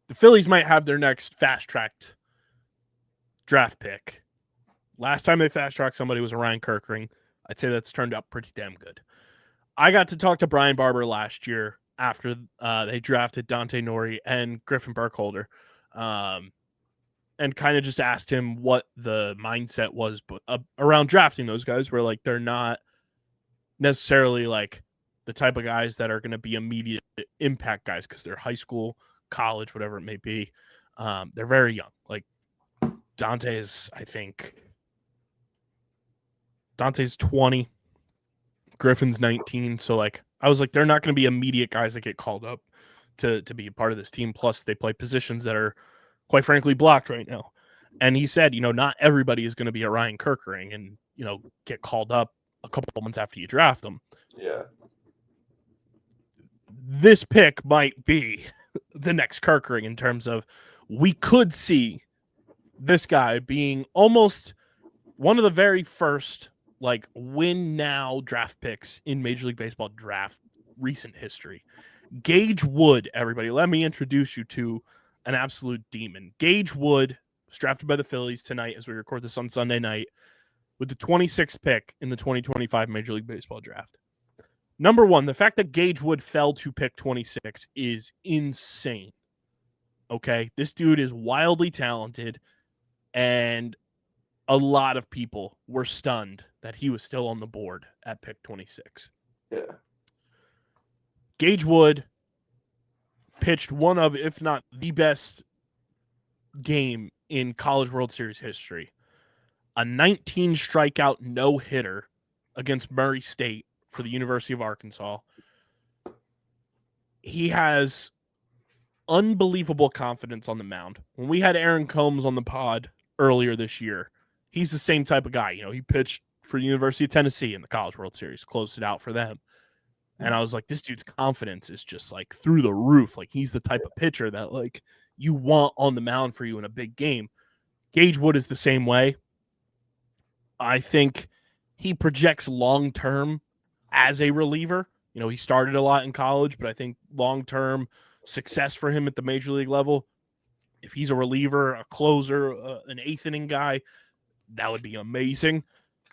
The Phillies might have their next fast-tracked draft pick. Last time they fast-tracked somebody was Ryan Kerkering. I'd say that's turned out pretty damn good. I got to talk to Brian Barber last year after they drafted Dante Nori and Griffin Burkholder, and kind of just asked him what the mindset was around drafting those guys, where like they're not necessarily like the type of guys that are going to be immediate impact guys because they're high school, college, whatever it may be. They're very young. Like Dante is, I think, Dante's 20, Griffin's 19. So like, I was like, they're not going to be immediate guys that get called up to be a part of this team. Plus they play positions that are quite frankly blocked right now. And he said, not everybody is going to be a Ryan Kerkering and, get called up a couple of months after you draft them. Yeah. This pick might be the next Kerkering in terms of we could see this guy being almost one of the very first like win now draft picks in Major League Baseball draft recent history. Gage Wood, everybody, let me introduce you to an absolute demon. Gage Wood was drafted by the Phillies tonight as we record this on Sunday night with the 26th pick in the 2025 Major League Baseball draft. Number one, the fact that Gage Wood fell to pick 26 is insane. Okay, this dude is wildly talented, and a lot of people were stunned that he was still on the board at pick 26. Yeah. Gage Wood pitched one of, if not the best game in College World Series history. A 19 strikeout no-hitter against Murray State for the University of Arkansas. He has unbelievable confidence on the mound. When we had Aaron Combs on the pod earlier this year, he's the same type of guy. You know, he pitched for the University of Tennessee in the College World Series, closed it out for them. And I was like, this dude's confidence is just like through the roof. Like, he's the type of pitcher that like you want on the mound for you in a big game. Gage Wood is the same way. I think he projects long-term as a reliever. You know, he started a lot in college, but I think long-term success for him at the major league level, if he's a reliever, a closer, an eighth inning guy, that would be amazing.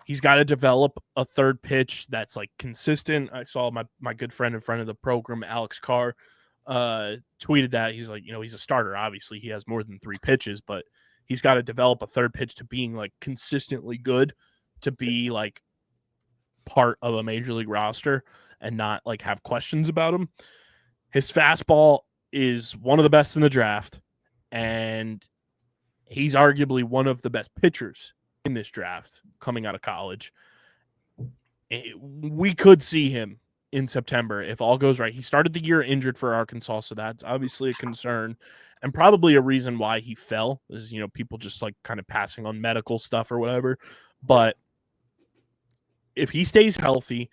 He's got to develop a third pitch that's like consistent. I saw my good friend in front of the program, Alex Carr, tweeted that. He's like, you know, he's a starter. Obviously, he has more than 3 pitches, but he's got to develop a third pitch to being like consistently good to be like part of a major league roster and not like have questions about him. His fastball is one of the best in the draft, and he's arguably one of the best pitchers in this draft coming out of college. We could see him in September if all goes right. He started the year injured for Arkansas, so that's obviously a concern and probably a reason why he fell is, you know, people just like kind of passing on medical stuff or whatever. But if he stays healthy,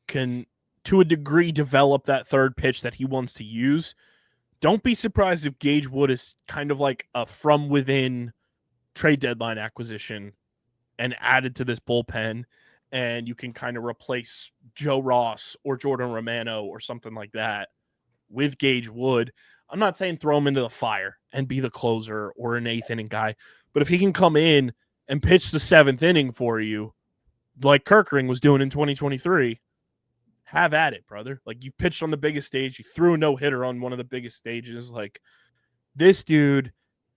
can to a degree develop that third pitch that he wants to use, don't be surprised if Gage Wood is kind of like a from within trade deadline acquisition and added to this bullpen, and you can kind of replace Joe Ross or Jordan Romano or something like that with Gage Wood. I'm not saying throw him into the fire and be the closer or an 8th inning guy, but if he can come in and pitch the 7th inning for you, like Kirkering was doing in 2023, have at it, brother. Like, you pitched on the biggest stage. You threw a no-hitter on one of the biggest stages. Like, this dude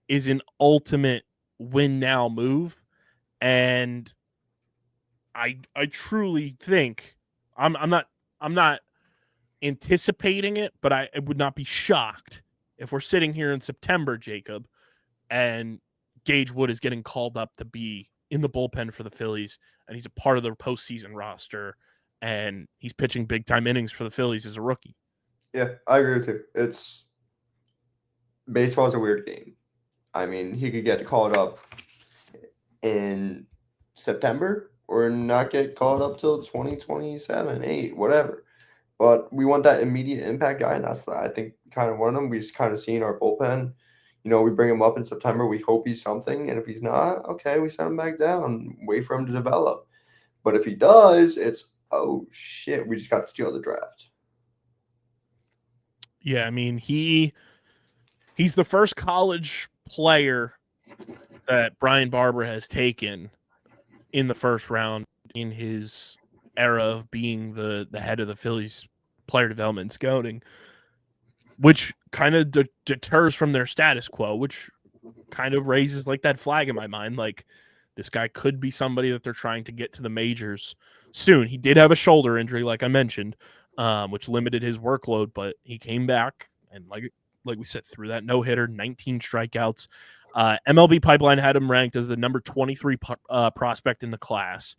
is an ultimate win-now move. And I truly think I'm not anticipating it, but I would not be shocked if we're sitting here in September, Jacob, and Gage Wood is getting called up to be in the bullpen for the Phillies, and he's a part of their postseason roster, and he's pitching big-time innings for the Phillies as a rookie. Yeah, I agree with you. Baseball's a weird game. I mean, he could get called up in September or not get called up till 2027, 8, whatever. But we want that immediate impact guy, and that's, I think, kind of one of them. We've kind of seen our bullpen. You know, we bring him up in September. We hope he's something. And if he's not, okay, we send him back down, wait for him to develop. But if he does, it's, oh, shit, we just got to steal the draft. Yeah, I mean, he's the first college player that Brian Barber has taken in the first round in his era of being the head of the Phillies player development scouting, which kind of deters from their status quo, which kind of raises like that flag in my mind. Like, this guy could be somebody that they're trying to get to the majors soon. He did have a shoulder injury, like I mentioned, which limited his workload, but he came back and like we said, threw that no-hitter, 19 strikeouts. MLB Pipeline had him ranked as the number 23 prospect in the class,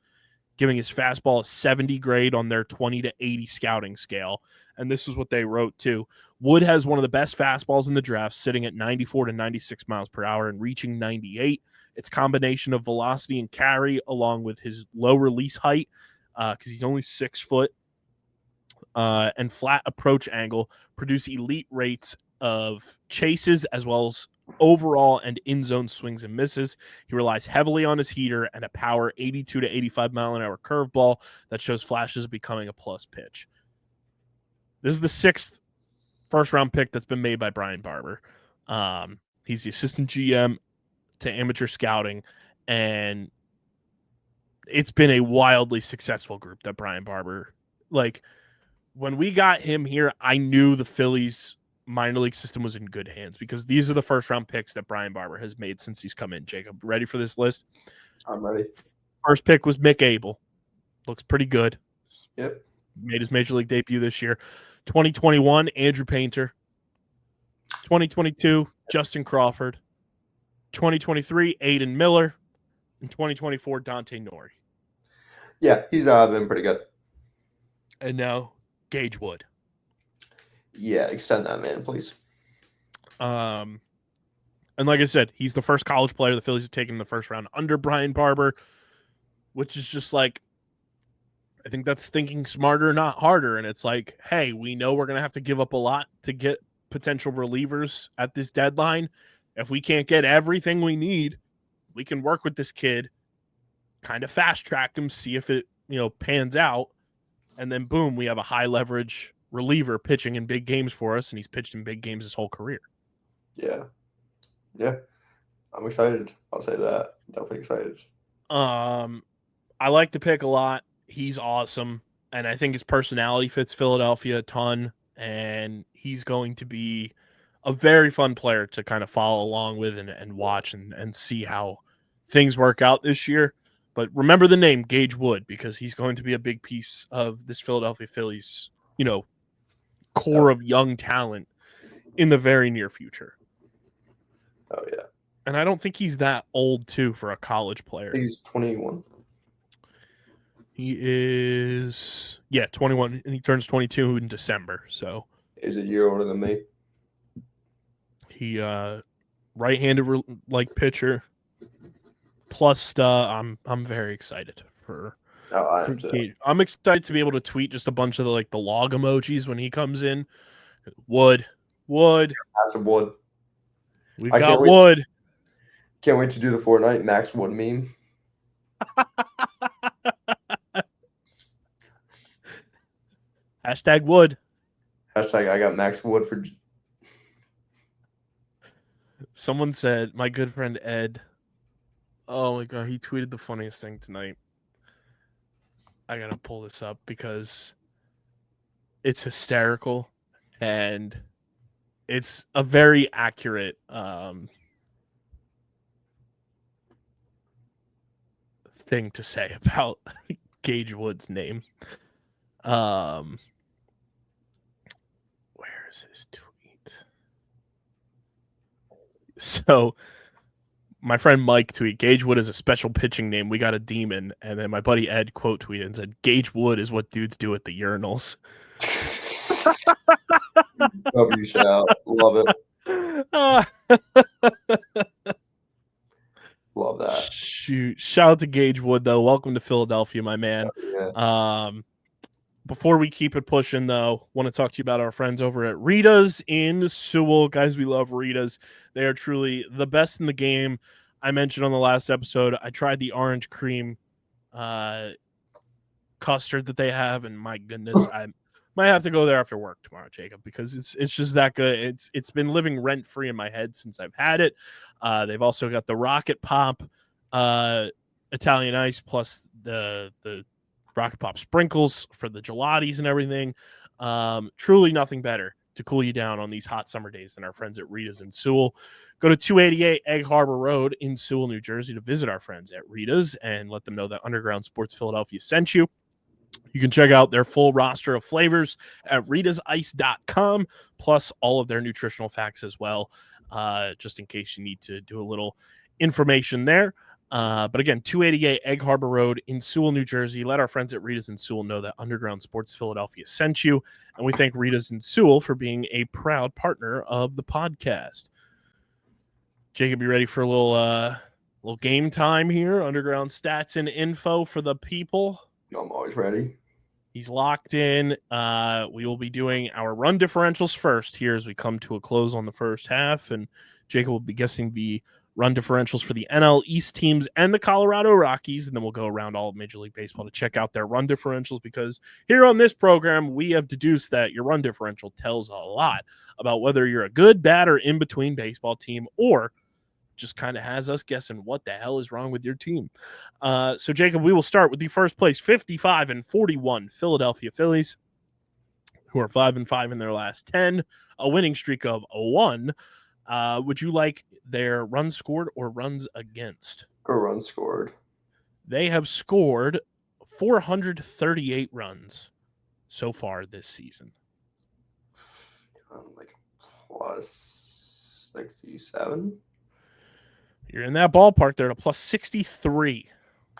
giving his fastball a 70 grade on their 20 to 80 scouting scale. And this is what they wrote too. Wood has one of the best fastballs in the draft, sitting at 94 to 96 miles per hour and reaching 98. It's combination of velocity and carry along with his low release height, because he's only 6 foot, and flat approach angle produce elite rates of chases as well as overall and in-zone swings and misses. He relies heavily on his heater and a power 82 to 85 mile an hour curveball that shows flashes of becoming a plus pitch. This is the 6th first-round pick that's been made by Brian Barber. He's the assistant GM to amateur scouting, and it's been a wildly successful group that Brian Barber, like, when we got him here, I knew the Phillies minor league system was in good hands because these are the first round picks that Brian Barber has made since he's come in. Jacob, ready for this list? I'm ready. First pick was Mick Abel. Looks pretty good. Yep. Made his major league debut this year. 2021, Andrew Painter. 2022, Justin Crawford. 2023, Aiden Miller. In 2024, Dante Nori. Yeah, he's been pretty good. And now Gage Wood. Yeah, extend that, man, please. And like I said, he's the first college player the Phillies have taken in the first round under Brian Barber, which is just like, I think that's thinking smarter, not harder. And it's like, hey, we know we're going to have to give up a lot to get potential relievers at this deadline. If we can't get everything we need, we can work with this kid, kind of fast track him, see if it, pans out. And then boom, we have a high leverage reliever pitching in big games for us. And he's pitched in big games his whole career. Yeah. I'm excited. I'll say that. Definitely excited. I like the pick a lot. He's awesome. And I think his personality fits Philadelphia a ton. And he's going to be a very fun player to kind of follow along with and watch and see how things work out this year. But remember the name Gage Wood, because he's going to be a big piece of this Philadelphia Phillies, core of young talent in the very near future. Oh, yeah. And I don't think he's that old, too, for a college player. He's 21. He is, 21, and he turns 22 in December. So he's a year older than me. He right-handed pitcher. Plus, I'm very excited for. Gage. I'm excited to be able to tweet just a bunch of the log emojis when he comes in. Wood. That's a Wood. We've got Wood. Can't wait to do the Fortnite Max Wood meme. Hashtag Wood. Hashtag I got Max Wood for. Someone said, my good friend Ed. Oh my God, he tweeted the funniest thing tonight. I gotta pull this up because it's hysterical and it's a very accurate thing to say about Gage Wood's name. Where is his tweet? So my friend Mike tweeted, Gage Wood is a special pitching name. We got a demon. And then my buddy Ed quote tweeted and said, Gage Wood is what dudes do at the urinals. Love you, shout. Love it. Love that. Shoot. Shout out to Gage Wood, though. Welcome to Philadelphia, my man. Yeah. Before we keep it pushing, though, want to talk to you about our friends over at Ritas in Sewell. Guys, we love Ritas. They are truly the best in the game. I mentioned on the last episode, I tried the orange cream custard that they have, and my goodness, I might have to go there after work tomorrow, Jacob, because it's just that good. It's been living rent-free in my head since I've had it. They've also got the Rocket Pop Italian ice plus the Rocket Pop sprinkles for the gelatis and everything. Truly nothing better to cool you down on these hot summer days than our friends at Rita's in Sewell. Go to 288 Egg Harbor Road in Sewell, New Jersey to visit our friends at Rita's and let them know that Underground Sports Philadelphia sent you. You can check out their full roster of flavors at ritazice.com, plus all of their nutritional facts as well, just in case you need to do a little information there. But again, 288 Egg Harbor Road in Sewell, New Jersey. Let our friends at Rita's in Sewell know that Underground Sports Philadelphia sent you. And we thank Rita's in Sewell for being a proud partner of the podcast. Jacob, you ready for a little game time here? Underground stats and info for the people. I'm always ready. He's locked in. We will be doing our run differentials first here as we come to a close on the first half. And Jacob will be guessing the run differentials for the NL East teams and the Colorado Rockies. And then we'll go around all of Major League Baseball to check out their run differentials, because here on this program, we have deduced that your run differential tells a lot about whether you're a good, bad, or in-between baseball team, or just kind of has us guessing what the hell is wrong with your team. So, Jacob, we will start with the first place 55-41 Philadelphia Phillies, who are 5-5 in their last 10, a winning streak of 1. Would you like their runs scored or runs against? Or runs scored. They have scored 438 runs so far this season. Like plus 67. You're in that ballpark. They're at a plus 63.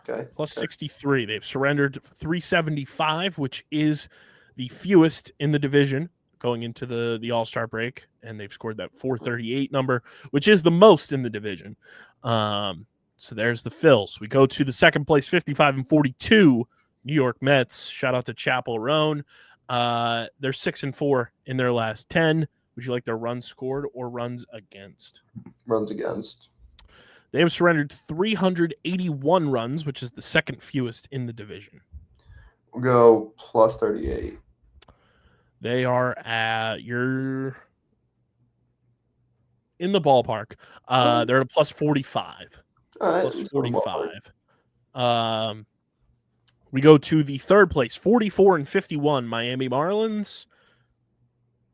Okay. Plus 63. They've surrendered 375, which is the fewest in the division going into the All-Star break, and they've scored that 438 number, which is the most in the division. So there's the Phils. We go to the second place, 55 and 42, New York Mets. Shout out to Chapel Roan. They're 6-4 in their last 10. Would you like their runs scored or runs against? Runs against. They have surrendered 381 runs, which is the second fewest in the division. We'll go plus 38. They are you're in the ballpark. They're at a plus 45. All right, Plus 45. We go to the third place, 44 and 51, Miami Marlins.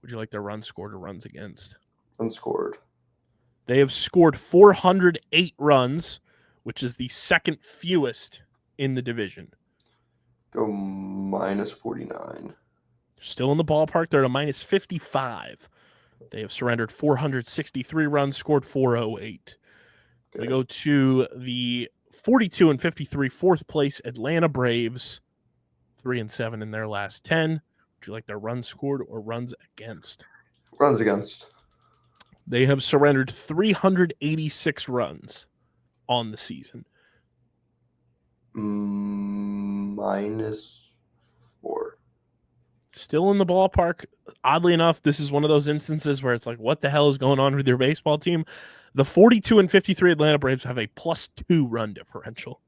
Would you like their runs scored or runs against? Unscored. They have scored 408 runs, which is the second fewest in the division. Go minus 49. Still in the ballpark. They're at a minus 55. They have surrendered 463 runs, scored 408. Okay. We go to the 42 and 53, fourth place Atlanta Braves, 3-7 in their last 10. Would you like their runs scored or runs against? Runs against. They have surrendered 386 runs on the season. Minus 4. Still in the ballpark. Oddly enough, this is one of those instances where it's like, what the hell is going on with your baseball team? The 42 and 53 Atlanta Braves have a +2 run differential.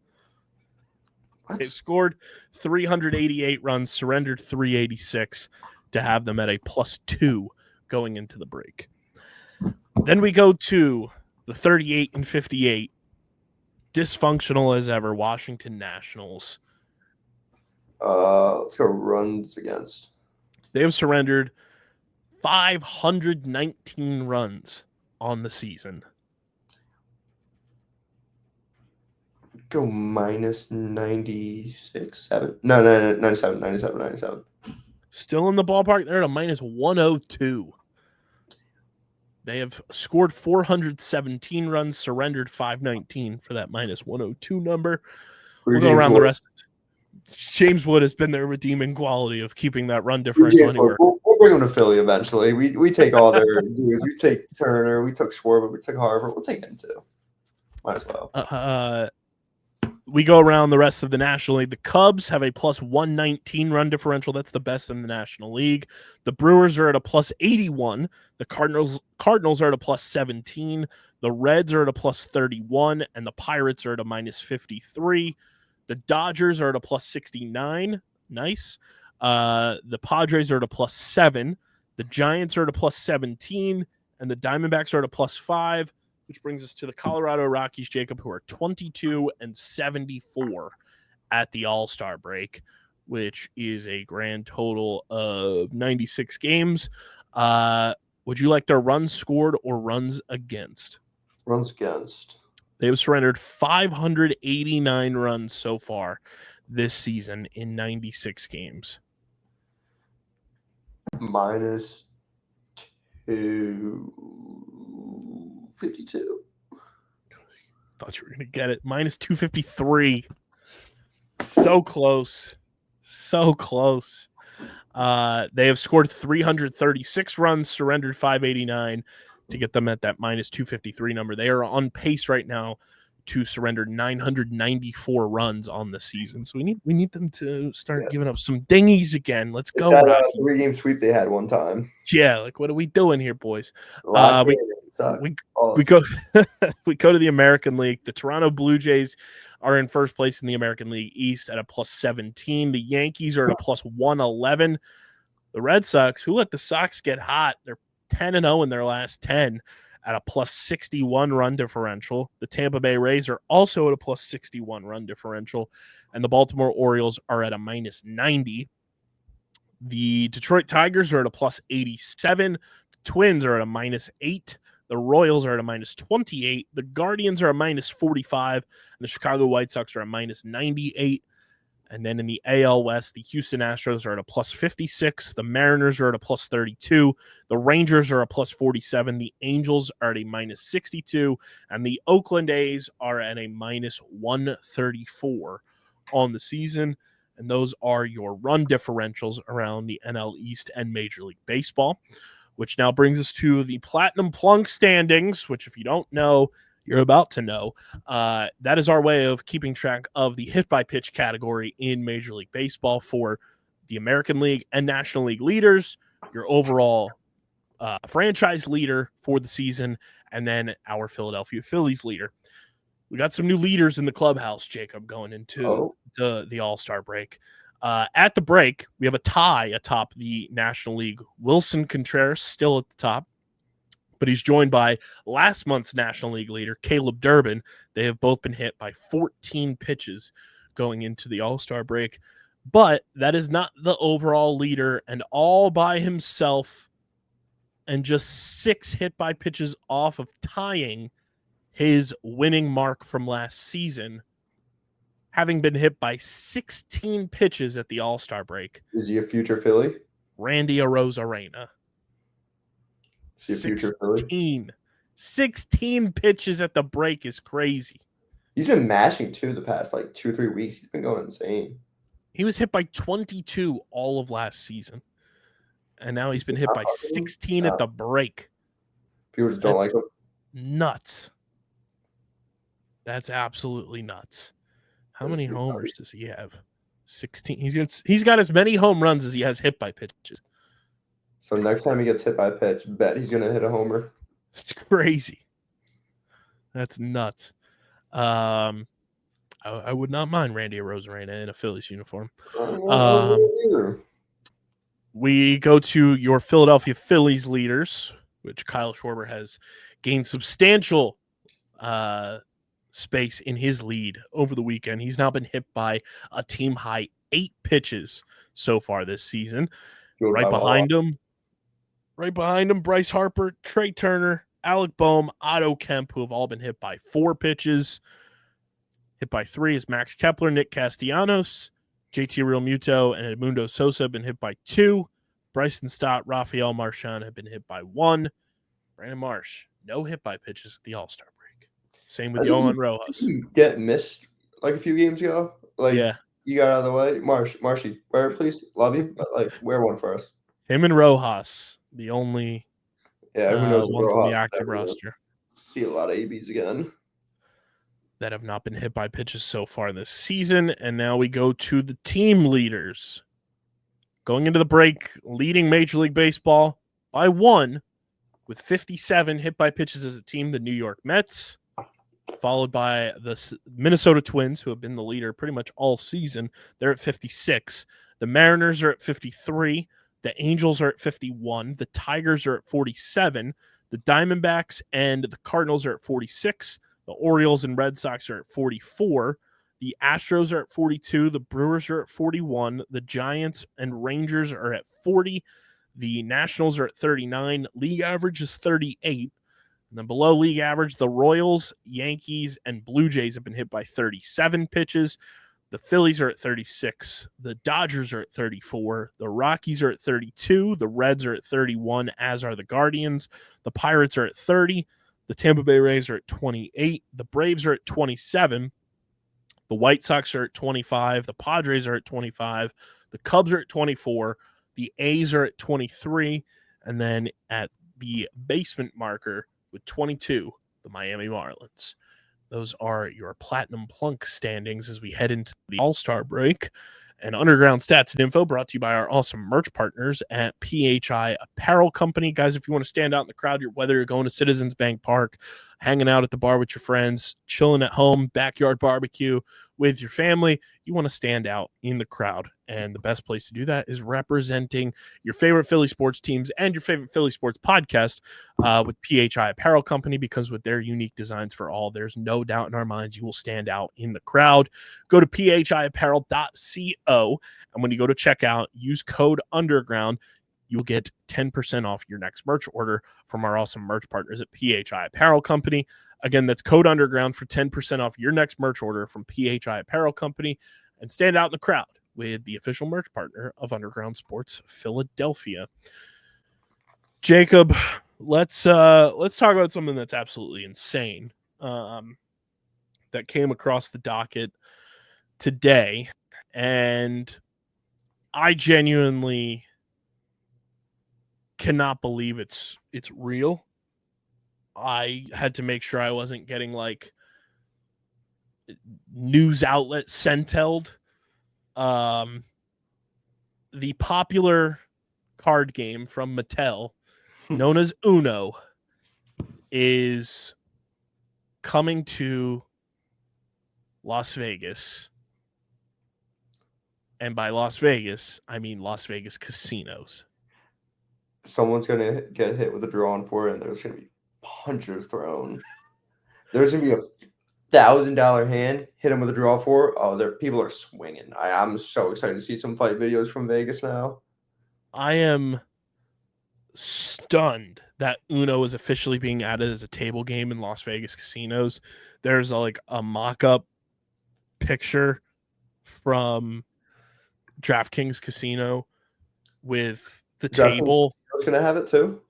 What? They've scored 388 runs, surrendered 386 to have them at a +2 going into the break. Then we go to the 38 and 58, dysfunctional as ever, Washington Nationals. Let's go runs against. They have surrendered 519 runs on the season. Go minus 96, 7. No, 97. Still in the ballpark. They're at a minus 102. They have scored 417 runs, surrendered 519 for that minus 102 number. We'll go around the rest. James Wood has been their redeeming quality of keeping that run differential anywhere. We'll bring him to Philly eventually. We take all their dudes. We take Turner. We took Schwarber. We took Harvard. We'll take him too. Might as well. We go around the rest of the National League. The Cubs have a +119 run differential. That's the best in the National League. The Brewers are at a +81. The Cardinals are at a +17. The Reds are at a +31. And the Pirates are at a -53. The Dodgers are at a +69. Nice. The Padres are at a +7. The Giants are at a +17. And the Diamondbacks are at a +5. Which brings us to the Colorado Rockies, Jacob, who are 22 and 74 at the All-Star break, which is a grand total of 96 games. Would you like their runs scored or runs against? Runs against. They have surrendered 589 runs so far this season in 96 games. Minus 252. Thought you were going to get it. Minus 253. So close. So close. They have scored 336 runs, surrendered 589 to get them at that minus 253 number. They are on pace right now to surrender 994 runs on the season. So we need them to start giving up some dingies again. Let's go, Rocky. Rocky. 3-game sweep they had one time. Yeah, like what are we doing here, boys? We go we go to the American League. The Toronto Blue Jays are in first place in the American League East at a +17. The Yankees are at a +111. The Red Sox, who let the Sox get hot, they're 10-0 in their last 10 at a +61 run differential. The Tampa Bay Rays are also at a +61 run differential, and the Baltimore Orioles are at a -90. The Detroit Tigers are at a +87. The Twins are at a -8. The Royals are at a -28. The Guardians are a -45. And the Chicago White Sox are a -98. And then in the AL West, the Houston Astros are at a plus 56. The Mariners are at a plus 32. The Rangers are a plus 47. The Angels are at a minus 62. And the Oakland A's are at a minus 134 on the season. And those are your run differentials around the NL East and Major League Baseball, which now brings us to the Platinum Plunk standings, which if you don't know, you're about to know. That is our way of keeping track of the hit by pitch category in Major League Baseball for the American League and National League leaders, your overall franchise leader for the season, and then our Philadelphia Phillies leader. We got some new leaders in the clubhouse, Jacob, going into the All-Star break. At the break, we have a tie atop the National League. Wilson Contreras still at the top, but he's joined by last month's National League leader, Caleb Durbin. They have both been hit by 14 pitches going into the All-Star break. But that is not the overall leader, and all by himself and just 6 hit by pitches off of tying his winning mark from last season, having been hit by 16 pitches at the All-Star break. Is he a future Philly? Randy Arozarena. 16 pitches at the break is crazy. He's been mashing too the past like 2-3 weeks. He's been going insane. He was hit by 22 all of last season, and now he's been hit by 16 at the break. People just don't like him. Nuts. That's absolutely nuts. How many homers does he have? 16. He's got as many home runs as he has hit by pitches. So next time he gets hit by a pitch, bet he's gonna hit a homer. It's crazy. That's nuts. I would not mind Randy Arozarena in a Phillies uniform. We go to your Philadelphia Phillies leaders, which Kyle Schwarber has gained substantial space in his lead over the weekend. He's now been hit by a team high 8 pitches so far this season. Right behind him, Bryce Harper, Trey Turner, Alec Boehm, Otto Kemp, who have all been hit by 4 pitches. Hit by 3 is Max Kepler, Nick Castellanos, JT Realmuto, and Edmundo Sosa have been hit by 2. Bryson Stott, Rafael Marchand have been hit by 1. Brandon Marsh, no hit by pitches at the All-Star break. Same with Yohan Rojas. Get missed like a few games ago. Like, yeah. You got out of the way. Marshy, wear it, please. Love you. But, like, wear one for us. Him and Rojas, the only who knows ones on the active roster. See a lot of ABs again that have not been hit by pitches so far this season. And now we go to the team leaders. Going into the break, leading Major League Baseball by 1 with 57 hit by pitches as a team, the New York Mets, followed by the Minnesota Twins, who have been the leader pretty much all season. They're at 56. The Mariners are at 53. The Angels are at 51. The Tigers are at 47. The Diamondbacks and the Cardinals are at 46. The Orioles and Red Sox are at 44. The Astros are at 42. The Brewers are at 41. The Giants and Rangers are at 40. The Nationals are at 39. League average is 38. And then below league average, the Royals, Yankees, and Blue Jays have been hit by 37 pitches. The Phillies are at 36. The Dodgers are at 34. The Rockies are at 32. The Reds are at 31, as are the Guardians. The Pirates are at 30. The Tampa Bay Rays are at 28. The Braves are at 27. The White Sox are at 25. The Padres are at 25. The Cubs are at 24. The A's are at 23. And then at the basement marker with 22, the Miami Marlins. Those are your Platinum Plunk standings as we head into the All-Star break. And Underground Stats and Info brought to you by our awesome merch partners at PHI Apparel Company. Guys, if you want to stand out in the crowd, whether you're going to Citizens Bank Park, hanging out at the bar with your friends, chilling at home, backyard barbecue with your family, you want to stand out in the crowd. And the best place to do that is representing your favorite Philly sports teams and your favorite Philly sports podcast with PHI Apparel Company, because with their unique designs for all, there's no doubt in our minds you will stand out in the crowd. Go to phiapparel.co, and when you go to checkout, use code UNDERGROUND. You'll get 10% off your next merch order from our awesome merch partners at PHI Apparel Company. Again, that's code UNDERGROUND for 10% off your next merch order from PHI Apparel Company. and stand out in the crowd with the official merch partner of Underground Sports Philadelphia. Jacob, let's talk about something that's absolutely insane that came across the docket today, and I genuinely cannot believe it's real. I had to make sure I wasn't getting like news outlet sentelled. The popular card game from Mattel, known as Uno, is coming to Las Vegas. And by Las Vegas, I mean Las Vegas casinos. Someone's going to get hit with a drawing for it, and there's going to be punches thrown. There's going to be a $1,000 hand, hit him with a draw for it. Oh, people are swinging. I'm so excited to see some fight videos from Vegas now. I am stunned that Uno is officially being added as a table game in Las Vegas casinos. There's a mock-up picture from DraftKings Casino with the table. I was going to have it too.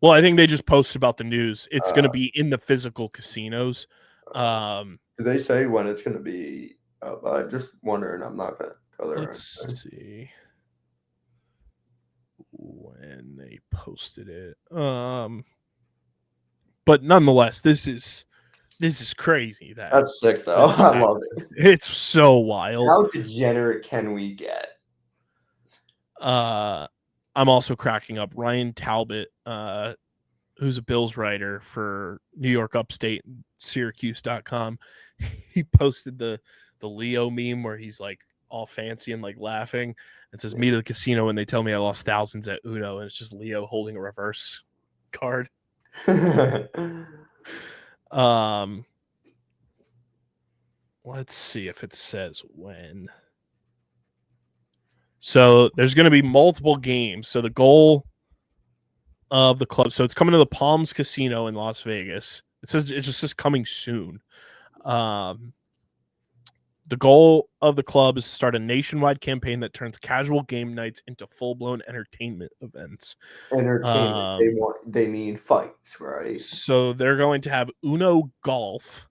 Well, I think they just posted about the news. It's going to be in the physical casinos. Do they say when it's going to be up? I'm just wondering. I'm not going to go there. Let's see when they posted it. But nonetheless, this is crazy. That's sick, though. I love it. It's so wild. How degenerate can we get? I'm also cracking up. Ryan Talbot, who's a Bills writer for New York Upstate, Syracuse.com, he posted the Leo meme where he's like all fancy and like laughing. It says, "Me to the casino and they tell me I lost thousands at Uno," and it's just Leo holding a reverse card. Let's see if it says when. So there's going to be multiple games. So the goal of the club, so it's coming to the Palms Casino in Las Vegas. It says it's just coming soon. The goal of the club is to start a nationwide campaign that turns casual game nights into full-blown entertainment events. Entertainment. They mean fights, right? So they're going to have Uno Golf,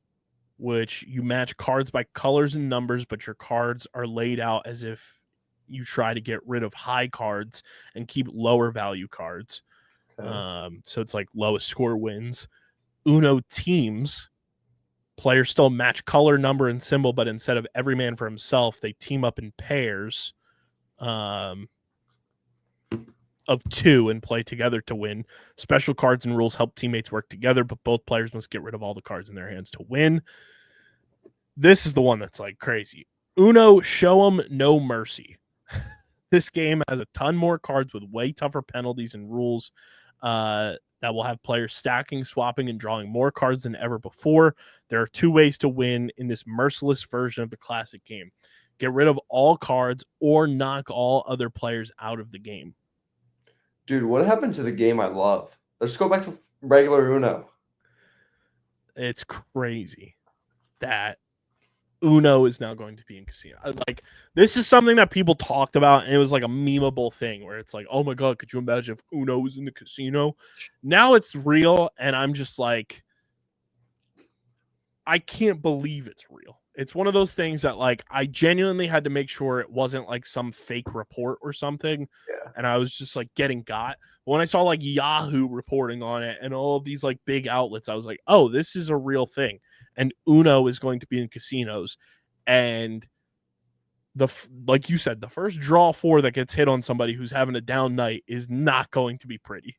which you match cards by colors and numbers, but your cards are laid out as if you try to get rid of high cards and keep lower value cards. Okay. So it's like lowest score wins. Uno Teams. Players still match color, number, and symbol, but instead of every man for himself, they team up in pairs of 2 and play together to win. Special cards and rules help teammates work together, but both players must get rid of all the cards in their hands to win. This is the one that's like crazy. Uno Show 'em No Mercy. This game has a ton more cards with way tougher penalties and rules that will have players stacking, swapping, and drawing more cards than ever before. There are 2 ways to win in this merciless version of the classic game. Get rid of all cards or knock all other players out of the game. Dude, what happened to the game I love? Let's go back to regular Uno. It's crazy that Uno is now going to be in casino. Like, this is something that people talked about, and it was like a memeable thing where it's like, oh my God, could you imagine if Uno was in the casino? Now it's real, and I'm just like, I can't believe it's real. It's one of those things that, like, I genuinely had to make sure it wasn't like some fake report or something. Yeah. And I was just like getting got. But when I saw like Yahoo reporting on it and all of these like big outlets, I was like, oh, this is a real thing. And Uno is going to be in casinos. And like you said, the first draw 4 that gets hit on somebody who's having a down night is not going to be pretty.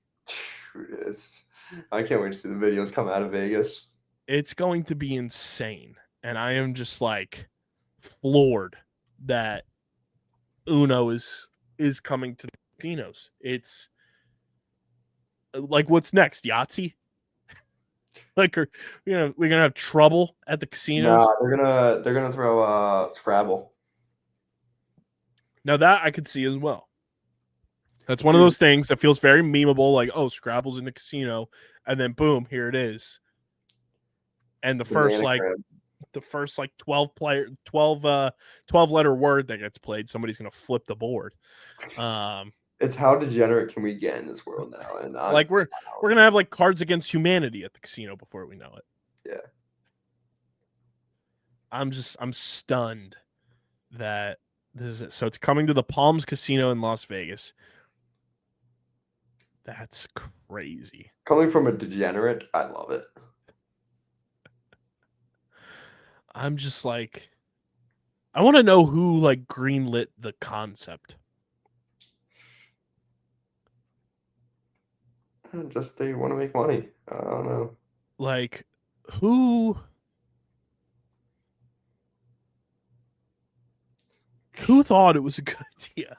I can't wait to see the videos come out of Vegas. It's going to be insane. And I am just like floored that Uno is coming to the casinos. It's like, what's next? Yahtzee? Like, we're gonna have trouble at the casinos. Nah, they're gonna throw Scrabble. Now that I could see as well. That's one of those things that feels very memeable. Like, oh, Scrabble's in the casino, and then boom, here it is. And the the first like 12 letter word that gets played, somebody's gonna flip the board. It's how degenerate can we get in this world now? And like we're gonna have like Cards Against Humanity at the casino before we know it. Yeah. I'm stunned that this is it. So it's coming to the Palms Casino in Las Vegas. That's crazy. Coming from a degenerate, I love it. I'm just like, I want to know who like greenlit the concept. Just they want to make money. I don't know. Like, who thought it was a good idea?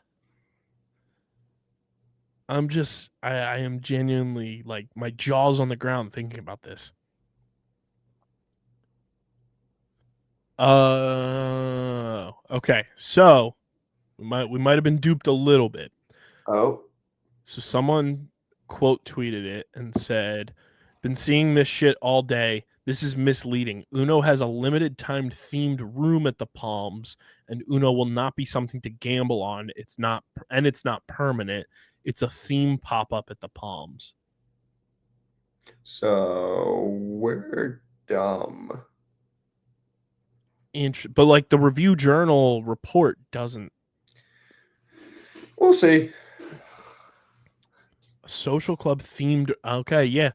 I am genuinely like my jaw's on the ground thinking about this. Okay. So we might have been duped a little bit. Oh. So someone quote tweeted it and said, "Been seeing this shit all day. This is misleading. Uno has a limited timed themed room at the Palms, and Uno will not be something to gamble on. It's not permanent. It's a theme pop-up at the Palms." So we're dumb. But like the Review Journal report doesn't. We'll see. A social club themed. Okay, yeah.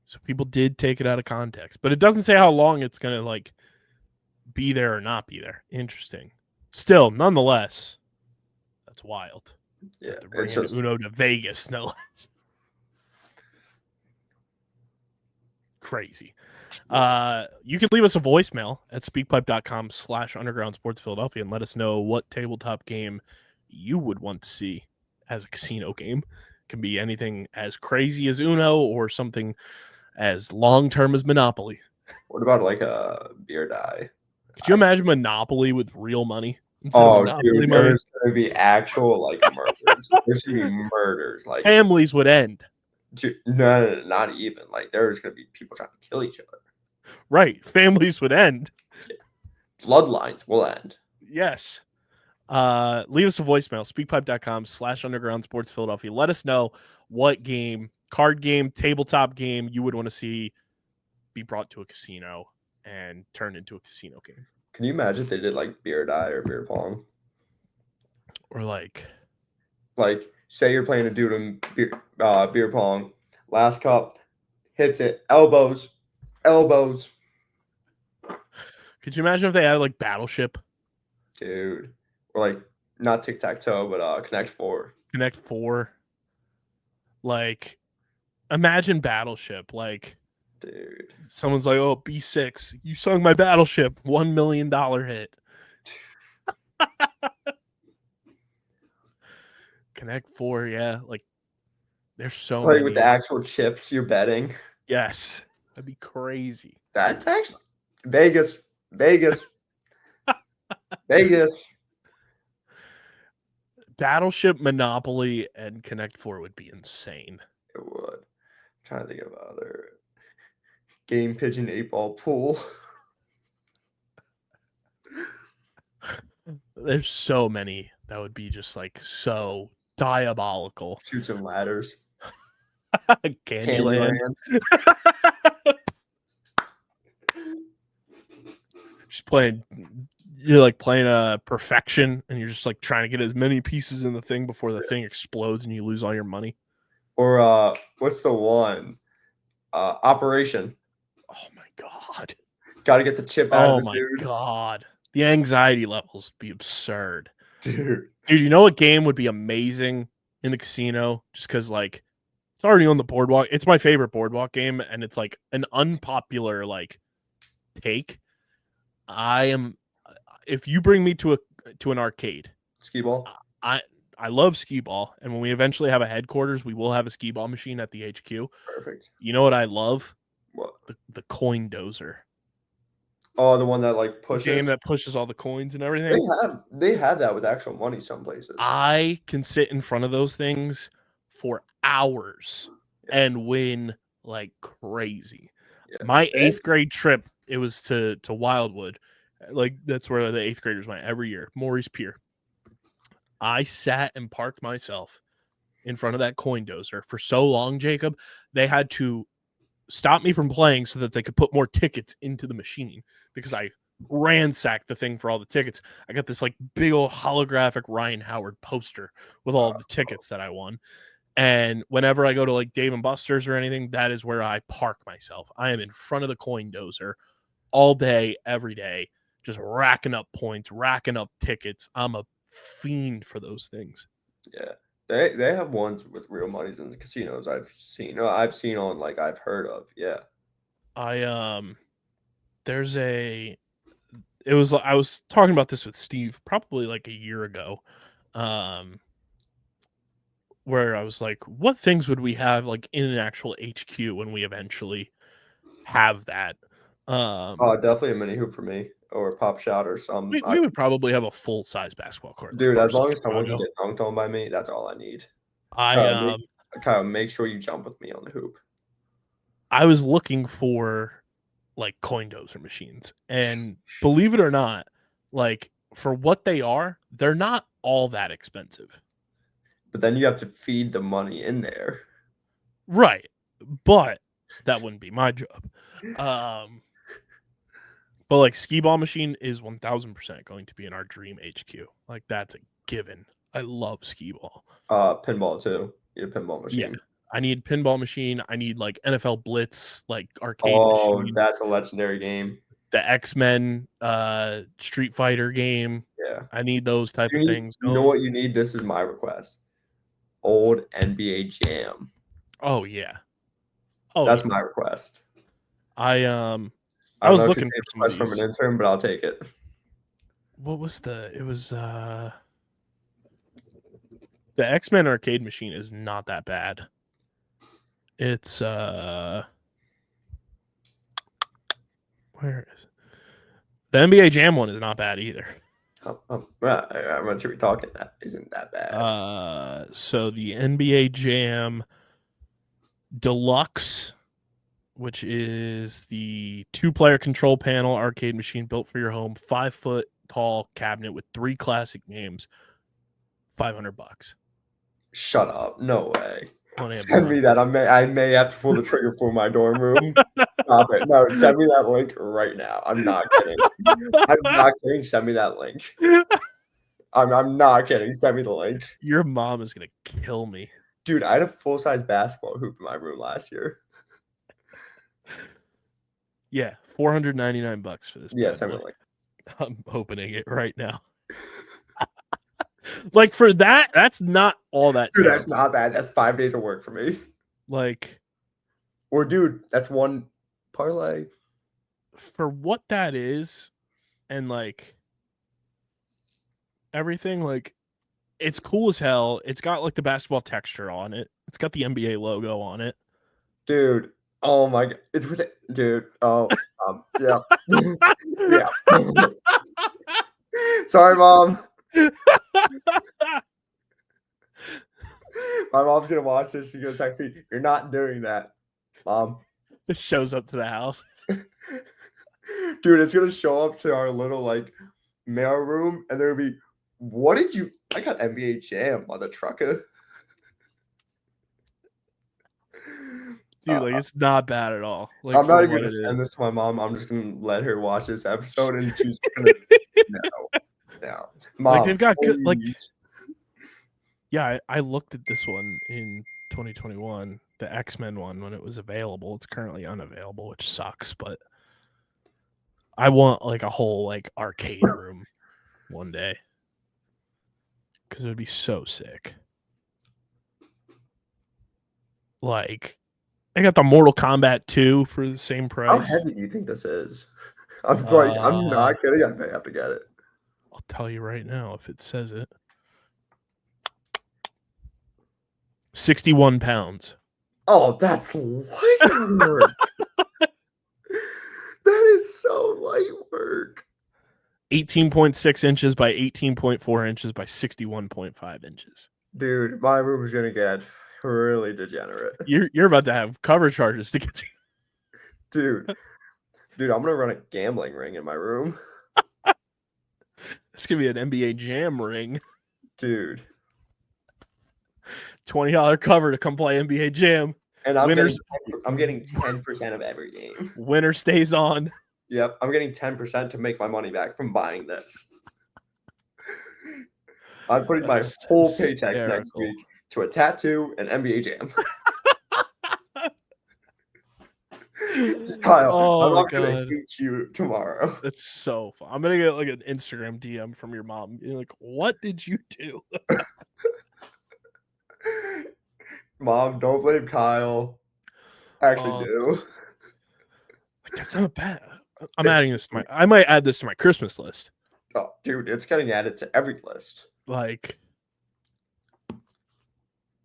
So people did take it out of context, but it doesn't say how long it's gonna like be there or not be there. Interesting. Still, nonetheless, that's wild. Yeah, They're bringing Uno to Vegas, no less. Crazy. You can leave us a voicemail at speakpipe.com/undergroundsportsphiladelphia and let us know what tabletop game you would want to see as a casino game. It can be anything as crazy as Uno or something as long-term as Monopoly. What about like a beer die? Could you imagine Monopoly with real money? Oh, dude, there's going to be actual like murders. There's going to be murders. Like families would end. Dude, no, not even. Like there's going to be people trying to kill each other. Right. Families would end. Yeah. Bloodlines will end. Yes. Leave us a voicemail, speakpipe.com/undergroundsportsphiladelphia. Let us know what game, card game, tabletop game you would want to see be brought to a casino and turned into a casino game. Can you imagine if they did like beer die or beer pong? Or like say you're playing a dude in beer pong, last cup, hits it, elbows. Could you imagine if they had like Battleship? Dude. Or like not tic-tac-toe, but Connect 4. Connect 4. Like imagine Battleship. Like, dude, someone's like, "Oh, B6, you sung my Battleship, $1 million hit." Connect 4, yeah. Like, there's so many. With the actual chips you're betting. Yes, that'd be crazy. That's actually Vegas. Battleship, Monopoly, and Connect 4 would be insane. It would. I'm trying to think of other game pigeon 8-ball pool. There's so many that would be just like so diabolical. Shoots and ladders. Candyland. Just playing. You're like playing a perfection, and you're just like trying to get as many pieces in the thing before the thing explodes, and you lose all your money. Or what's the one? Operation. Oh my god! Got to get the chip out of the dude. Oh my god! The anxiety levels would be absurd, dude. You know what game would be amazing in the casino? Just because like it's already on the boardwalk. It's my favorite boardwalk game, and it's like an unpopular like take. If you bring me to an arcade, skee ball. I love skee ball, and when we eventually have a headquarters, we will have a skee ball machine at the HQ. Perfect. You know what I love? What? The coin dozer. Oh, the one that like pushes. The game that pushes all the coins and everything. They have that with actual money some places. I can sit in front of those things for hours and win like crazy. Yeah. My 8th grade trip it was to Wildwood. Like, that's where the 8th graders went every year. Maurice Pier. I sat and parked myself in front of that coin dozer for so long, Jacob. They had to stop me from playing so that they could put more tickets into the machine because I ransacked the thing for all the tickets. I got this like big old holographic Ryan Howard poster with all the tickets that I won. And whenever I go to like Dave and Buster's or anything, that is where I park myself. I am in front of the coin dozer all day, every day, just racking up points, racking up tickets. I'm a fiend for those things. Yeah. They have ones with real monies in the casinos I've seen. No, I've seen on like I've heard of. Yeah. I was talking about this with Steve probably like a year ago. Where I was like, what things would we have like in an actual HQ when we eventually have that? Definitely a mini hoop for me or a pop shot or something. We would probably have a full size basketball court. Dude, as long as someone can get dunked on by me, that's all I need. Kind of make sure you jump with me on the hoop. I was looking for like coin dozer machines, and believe it or not, like for what they are, they're not all that expensive. But then you have to feed the money in there. Right. But that wouldn't be my job. But like skee ball machine is 1000% going to be in our dream HQ. Like that's a given. I love skee ball. Pinball too. You need a pinball machine. Yeah. I need pinball machine. I need like NFL Blitz, like arcade machine. That's a legendary game. The X-Men Street Fighter game. Yeah. I need those type of things. You know what you need? This is my request. Old NBA Jam. Oh yeah. Oh, that's my request. I was looking for some request from an intern, but I'll take it. What was it was the X-Men arcade machine is not that bad. It's where is it? The NBA Jam one is not bad either. I'm not sure we're talking. That isn't that bad. So the NBA Jam Deluxe, which is the 2-player control panel arcade machine built for your home, 5-foot tall cabinet with 3 classic games, $500. Shut up! No way. Send me that. I may have to pull the trigger for my dorm room. Stop it! No, send me that link right now. I'm not kidding. I'm not kidding. Send me that link. I'm not kidding. Send me the link. Your mom is gonna kill me, dude. I had a full-size basketball hoop in my room last year. Yeah, $499 for this. Yeah, send me the link. I'm opening it right now. Like for that's not all that. Dude, that's not bad. That's 5 days of work for me. Like, or dude, that's one parlay. For what that is, and like everything, like it's cool as hell. It's got like the basketball texture on it. It's got the NBA logo on it. Dude, oh my god, it's with it, dude. Oh, yeah, yeah. Sorry, Mom. My mom's gonna watch this. She's gonna text me, "You're not doing that, Mom." This shows up to the house. Dude, it's gonna show up to our little like mail room, and there'll be, "What did you? I got NBA Jam on the trucker." Dude, like it's not bad at all. Like, I'm not even gonna send this to my mom. I'm just gonna let her watch this episode, and she's gonna no. Mom, like they've got good, like. Yeah, I looked at this one in 2021, the X-Men one, when it was available. It's currently unavailable, which sucks, but I want like a whole like arcade room one day because it would be so sick. Like, I got the Mortal Kombat 2 for the same price. How heavy do you think this is? I'm not kidding. I may have to get it. I'll tell you right now if it says it. 61 pounds. Oh, that's light work. That is so light work. 18.6 inches by 18.4 inches by 61.5 inches. Dude, my room is gonna get really degenerate. You're about to have cover charges to get to. Dude, Dude, I'm gonna run a gambling ring in my room. It's gonna be an NBA Jam ring. Dude. $20 cover to come play NBA Jam. And I'm Winners, getting 10% of every game. winner stays on. Yep, I'm getting 10% to make my money back from buying this. I'm putting my That's whole paycheck next hysterical. week to a tattoo and NBA Jam. Kyle, Oh I'm my not gonna God. hate you tomorrow. That's so fun. I'm gonna get like an Instagram DM from your mom. You're like, what did you do? Mom, don't blame Kyle. I actually do. Like, that's not bad. I'm adding this to I might add this to my Christmas list. Oh, dude, it's getting added to every list. Like,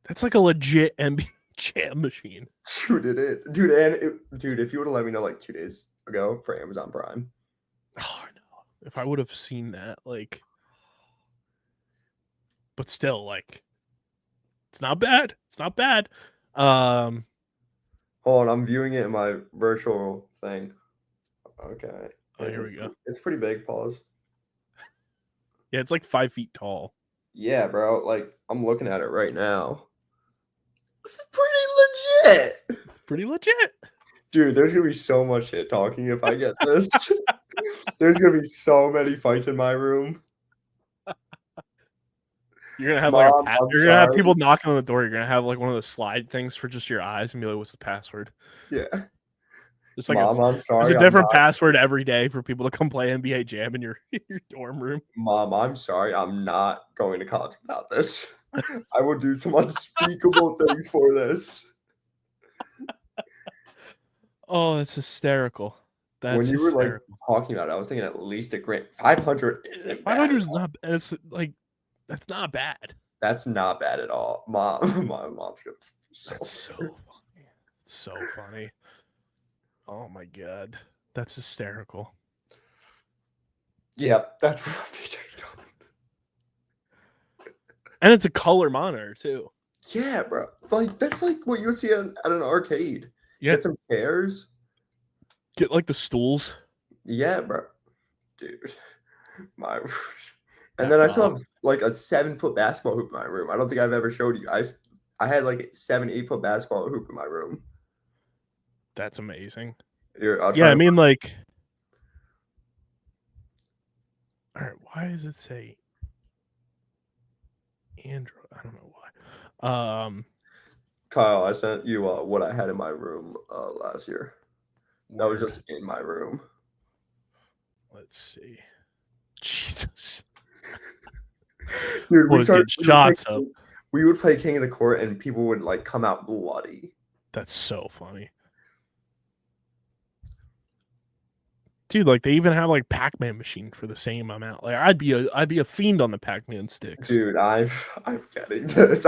that's like a legit NBA Jam machine. Dude, it is. Dude, dude, if you would have let me know like 2 days ago for Amazon Prime. Oh no. If I would have seen that, like, but still, like, it's not bad. It's not bad. Hold on, I'm viewing it in my virtual thing. Okay. Oh, here we go. It's pretty big, pause. Yeah, it's like 5 feet tall. Yeah, bro. Like, I'm looking at it right now. This is pretty legit. Pretty legit. Dude, there's gonna be so much shit talking if I get this. There's gonna be so many fights in my room. You're gonna have Mom, like I'm you're gonna have sorry. people knocking on the door. You're gonna have like one of those slide things for just your eyes and be like, "What's the password?" Yeah. It's like Mom, I'm there's sorry. a different password every day for people to come play NBA Jam in your dorm room. Mom, I'm sorry. I'm not going to college without this. I will do some unspeakable things for this. Oh, that's hysterical. That's When you were like hysterical. talking about it, I was thinking at least a grand. 500 isn't bad 500 at is all. not. And it's like that's not bad. That's not bad at all. Mom, my mom's gonna be so That's so pissed. funny. It's so funny. Oh my God, that's hysterical. Yep, that's where my paycheck's going. And it's a color monitor too. Yeah, bro. Like that's like what you would see at an arcade. Yeah. Get some chairs. Get like the stools. Yeah, bro. Dude. My and then I still have like a 7-foot basketball hoop in my room. I don't think I've ever showed you. I had like a 7-8 foot basketball hoop in my room. That's amazing. Here, I'll Yeah, try I to- mean, like, all right, why does it say Android? I don't know why. Kyle, I sent you what I had in my room last year. That was just in my room. Let's see. Jesus. Dude, Boys getting shots up. We would play King of the Court and people would like come out bloody. That's so funny. Dude, like they even have like Pac-Man machine for the same amount. Like I'd be a fiend on the Pac-Man sticks. Dude, I'm getting this.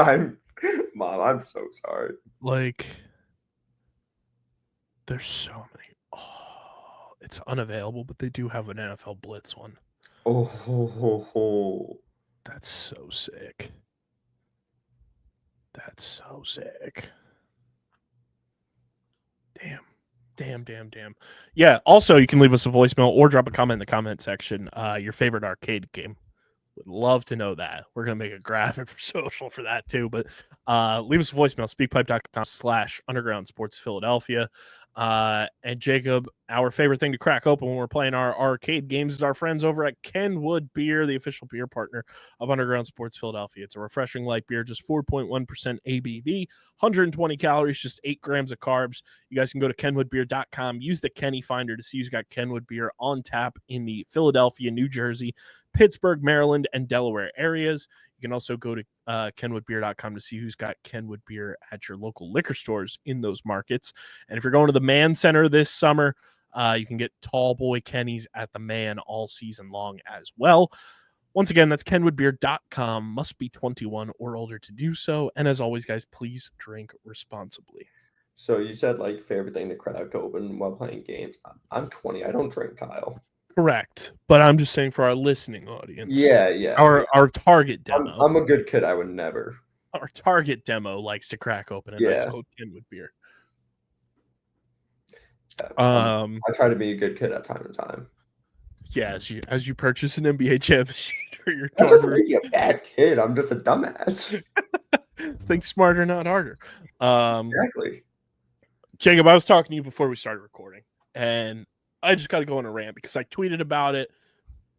Mom, I'm so sorry. Like there's so many. Oh, it's unavailable, but they do have an NFL Blitz one. Oh. That's so sick. That's so sick. Damn. Yeah, also you can leave us a voicemail or drop a comment in the comment section. Your favorite arcade game. Would love to know that. We're gonna make a graphic for social for that too. But leave us a voicemail, speakpipe.com/underground sports Philadelphia. And Jacob, our favorite thing to crack open when we're playing our arcade games is our friends over at Kenwood Beer, the official beer partner of Underground Sports Philadelphia. It's a refreshing light beer, just 4.1% ABV, 120 calories, just 8 grams of carbs. You guys can go to kenwoodbeer.com, use the Kenny Finder to see who's got Kenwood Beer on tap in the Philadelphia, New Jersey, Pittsburgh, Maryland, and Delaware areas. You can also go to kenwoodbeer.com to see who's got Kenwood Beer at your local liquor stores in those markets. And if you're going to the Man Center this summer, you can get Tall Boy Kenny's at the Man all season long as well. Once again, that's kenwoodbeer.com. Must be 21 or older to do so. And as always, guys, please drink responsibly. So you said like favorite thing to crack open while playing games. I'm 20. I don't drink, Kyle. Correct. But I'm just saying for our listening audience. Yeah. Our target demo. I'm a good kid. I would never. Our target demo likes to crack open a nice old Kenwood beer. I try to be a good kid at time to time. Yeah, as you purchase an NBA Jam machine for your That doesn't daughter. make you a bad kid. I'm just a dumbass. Think smarter, not harder. Exactly. Jacob, I was talking to you before we started recording, and I just got to go on a rant because I tweeted about it.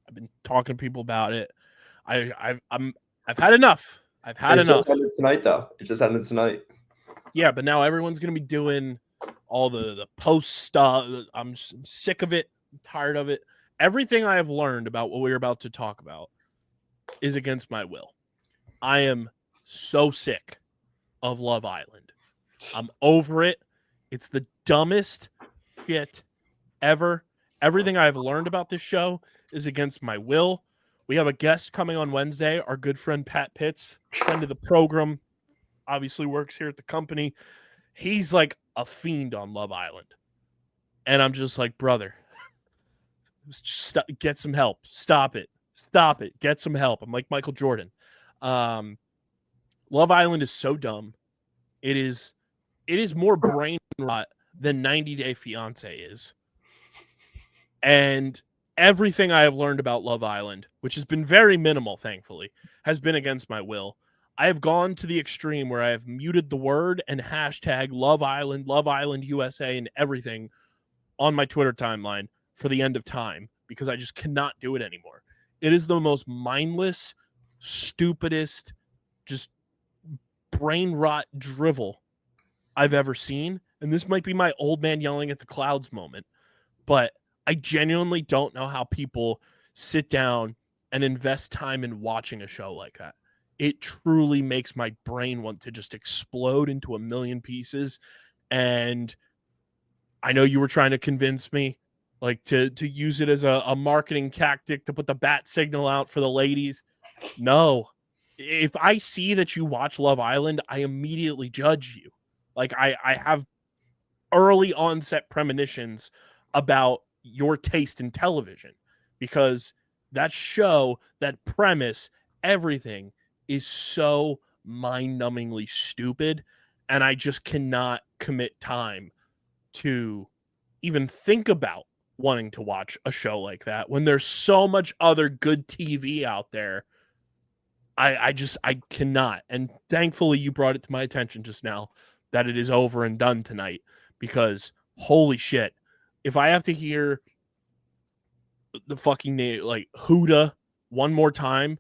I've been talking to people about it. I've had enough. I've had enough. It just ended tonight, though. It just ended tonight. Yeah, but now everyone's gonna be doing all the post stuff. I'm sick of it. I'm tired of it. Everything I have learned about what we're about to talk about is against my will. I am so sick of Love Island. I'm over it. It's the dumbest shit ever. Everything I've learned about this show is against my will. We have a guest coming on Wednesday, our good friend Pat Pitts, friend of the program, obviously works here at the company. He's like a fiend on Love Island. And I'm just like, brother, get some help. Stop it. Get some help. I'm like Michael Jordan. Love Island is so dumb. It is more brain rot than 90 Day Fiance is. And everything I have learned about Love Island, which has been very minimal, thankfully, has been against my will. I have gone to the extreme where I have muted the word and hashtag Love Island USA, and everything on my Twitter timeline for the end of time because I just cannot do it anymore. It is the most mindless, stupidest, just brain rot drivel I've ever seen. And this might be my old man yelling at the clouds moment, but I genuinely don't know how people sit down and invest time in watching a show like that. It truly makes my brain want to just explode into a million pieces. And I know you were trying to convince me like to use it as a marketing tactic to put the bat signal out for the ladies. No. If I see that you watch Love Island, I immediately judge you. Like I have early onset premonitions about your taste in television because that show, that premise, everything is so mind-numbingly stupid, and I just cannot commit time to even think about wanting to watch a show like that when there's so much other good TV out there. I cannot. And thankfully you brought it to my attention just now that it is over and done tonight, because holy shit, if I have to hear the fucking name like Huda one more time,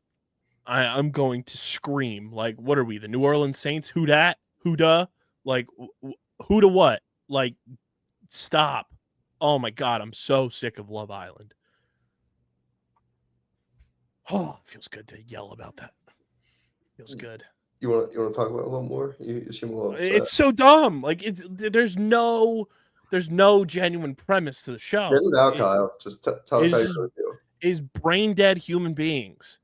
I'm going to scream. Like, what are we, the New Orleans Saints? Who dat? Huda? Like, Huda what? Like, stop. Oh my God, I'm so sick of Love Island. Oh, it feels good to yell about that. Feels good. You want to talk about it a little more? You seem a little upset. It's so dumb. Like, there's no genuine premise to the show. Get it out, Kyle. Just tell us how you feel. Is brain dead human beings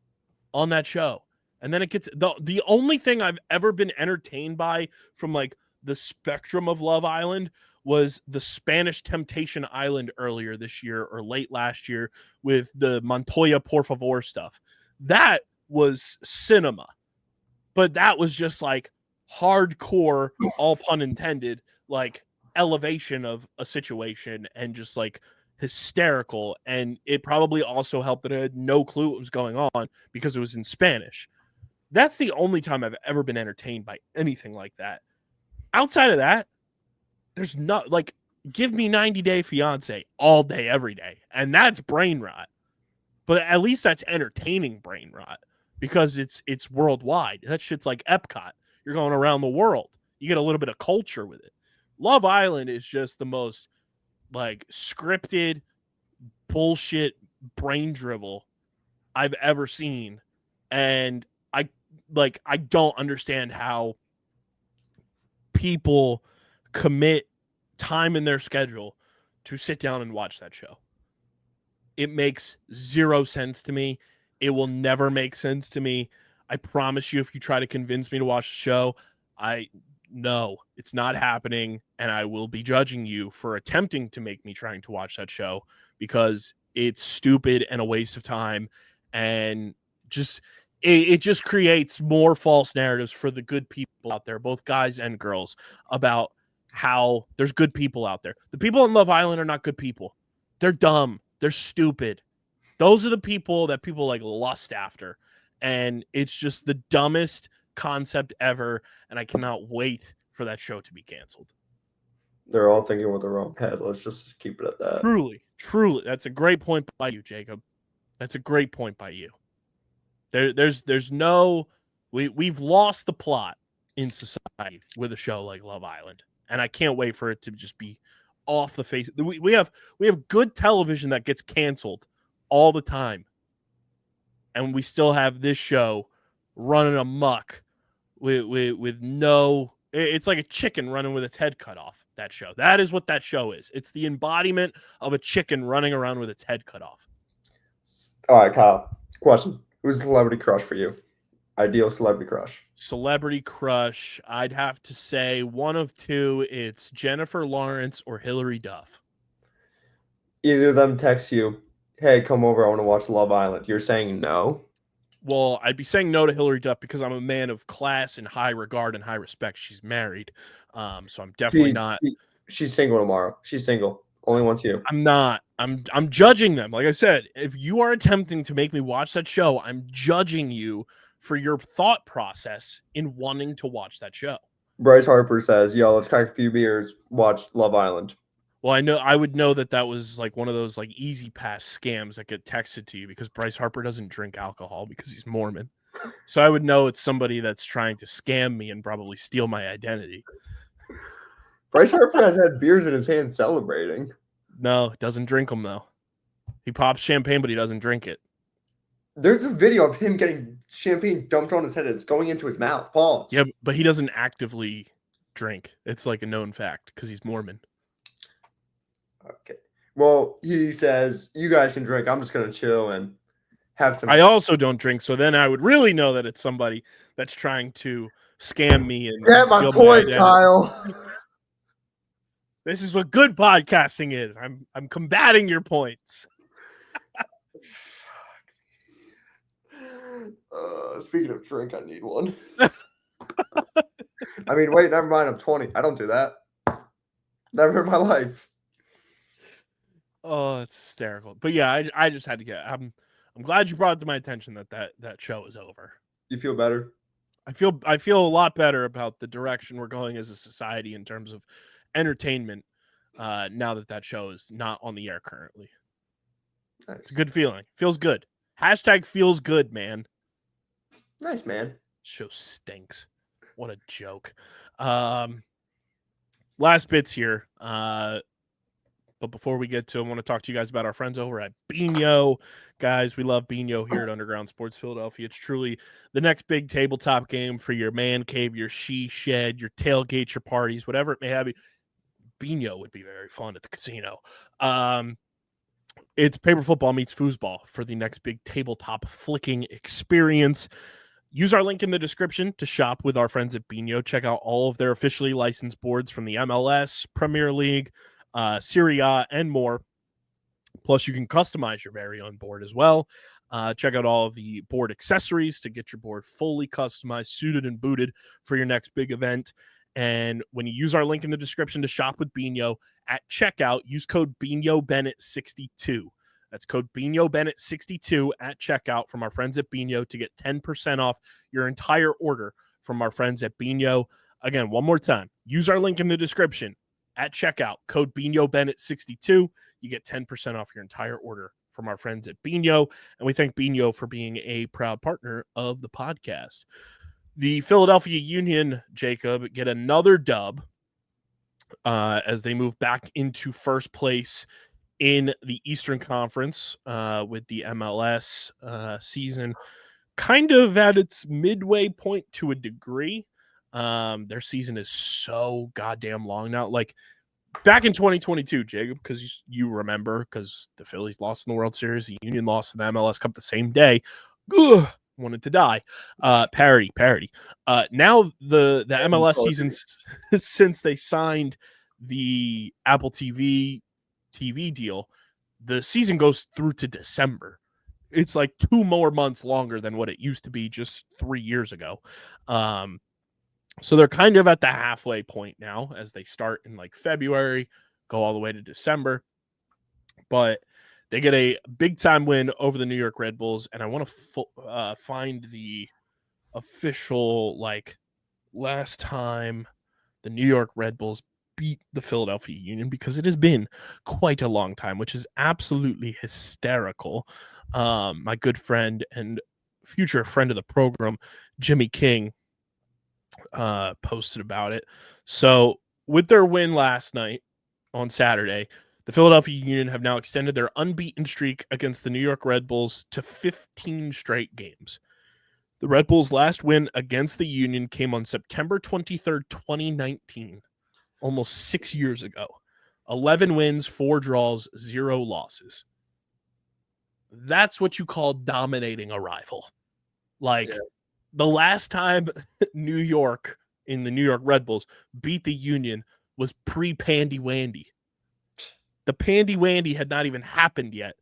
on that show. And then it gets the only thing I've ever been entertained by from like the spectrum of Love Island was the Spanish Temptation Island earlier this year or late last year with the Montoya Por Favor stuff. That was cinema. But that was just like hardcore, all pun intended, like elevation of a situation and just like hysterical. And it probably also helped that I had no clue what was going on because it was in Spanish. That's the only time I've ever been entertained by anything like that. Outside of that, there's not like, give me 90 Day Fiance all day, every day. And that's brain rot. But at least that's entertaining brain rot because it's worldwide. That shit's like Epcot. You're going around the world. You get a little bit of culture with it. Love Island is just the most like scripted bullshit brain drivel I've ever seen. And I don't understand how people commit time in their schedule to sit down and watch that show. It makes zero sense to me. It will never make sense to me. I promise you, if you try to convince me to watch the show, no, it's not happening. And I will be judging you for attempting to make me trying to watch that show because it's stupid and a waste of time. And just, it just creates more false narratives for the good people out there, both guys and girls, about how there's good people out there. The people in Love Island are not good people. They're dumb. They're stupid. Those are the people that people like lust after. And it's just the dumbest concept ever. And I cannot wait for that show to be canceled. They're all thinking with the wrong head. Let's just keep it at that. Truly. That's a great point by you, Jacob. That's a great point by you. There's no, we've lost the plot in society with a show like Love Island. And I can't wait for it to just be off the face. We have good television that gets canceled all the time. And we still have this show running amok with no, it's like a chicken running with its head cut off, that show. That is what that show is. It's the embodiment of a chicken running around with its head cut off. All right, Kyle. Question. Who's the celebrity crush for you? Ideal celebrity crush. Celebrity crush, I'd have to say one of two. It's Jennifer Lawrence or Hilary Duff. Either of them text you, hey, come over, I want to watch Love Island. You're saying no? Well, I'd be saying no to Hilary Duff because I'm a man of class and high regard and high respect. She's married. So I'm definitely not. She's single tomorrow. She's single. Only wants you. I'm not. I'm judging them. Like I said, if you are attempting to make me watch that show, I'm judging you for your thought process in wanting to watch that show. Bryce Harper says, yo, let's crack a few beers, watch Love Island. Well, I would know that was like one of those like easy pass scams that get texted to you because Bryce Harper doesn't drink alcohol because he's Mormon. So I would know it's somebody that's trying to scam me and probably steal my identity. Bryce Harper has had beers in his hand celebrating. No, doesn't drink them though. He pops champagne, but he doesn't drink it. There's a video of him getting champagne dumped on his head. It's going into his mouth. Pause. Yeah, but he doesn't actively drink. It's like a known fact because he's Mormon. Okay. Well, he says, you guys can drink. I'm just going to chill and have some. I also don't drink, so then I would really know that it's somebody that's trying to scam me and yeah, my steal point, my Kyle. This is what good podcasting is. I'm combating your points. Speaking of drink, I need one. I mean, wait, never mind. I'm 20. I don't do that. Never in my life. Oh, it's hysterical. But yeah, I just had to get. I'm glad you brought it to my attention that show is over. You feel better? I feel a lot better about the direction we're going as a society in terms of entertainment. Now that show is not on the air currently, nice. It's a good feeling. Feels good. Hashtag feels good, man. Nice, man. Show stinks. What a joke. Last bits here. But before we get to, I want to talk to you guys about our friends over at Bino. Guys, we love Bino here at Underground Sports Philadelphia. It's truly the next big tabletop game for your man cave, your she shed, your tailgate, your parties, whatever it may have. Bino would be very fun at the casino. It's paper football meets foosball for the next big tabletop flicking experience. Use our link in the description to shop with our friends at Bino. Check out all of their officially licensed boards from the MLS, Premier League, Serie A, and more. Plus, you can customize your very own board as well. Check out all of the board accessories to get your board fully customized, suited, and booted for your next big event. And when you use our link in the description to shop with Bino at checkout, use code BinoBennett62. That's code BinoBennett62 at checkout from our friends at Bino to get 10% off your entire order from our friends at Bino. Again, one more time, use our link in the description at checkout, code BinoBennett62. You get 10% off your entire order from our friends at Bino. And we thank Bino for being a proud partner of the podcast. The Philadelphia Union, Jacob, get another dub as they move back into first place in the Eastern Conference with the MLS season kind of at its midway point to a degree. Their season is so goddamn long now. Like back in 2022, Jacob, because you remember, because the Phillies lost in the World Series, the Union lost in the MLS Cup the same day. Ugh, wanted to die. Parody. Now the MLS season, since they signed the Apple TV deal, the season goes through to December. It's like 2 more months longer than what it used to be just 3 years ago. So they're kind of at the halfway point now as they start in like February, go all the way to December. But they get a big time win over the New York Red Bulls. And I want to find the official, like, last time the New York Red Bulls beat the Philadelphia Union, because it has been quite a long time, which is absolutely hysterical. My good friend and future friend of the program, Jimmy King, posted about it. So with their win last night on Saturday, the Philadelphia Union have now extended their unbeaten streak against the New York Red Bulls to 15 straight games. The Red Bulls' last win against the Union came on September 23rd, 2019, almost 6 years ago. 11 wins, 4 draws, 0 losses. That's what you call dominating a rival. Like, the last time New York in the New York Red Bulls beat the Union was pre-Pandy Wandy. The Pandy Wandy had not even happened yet,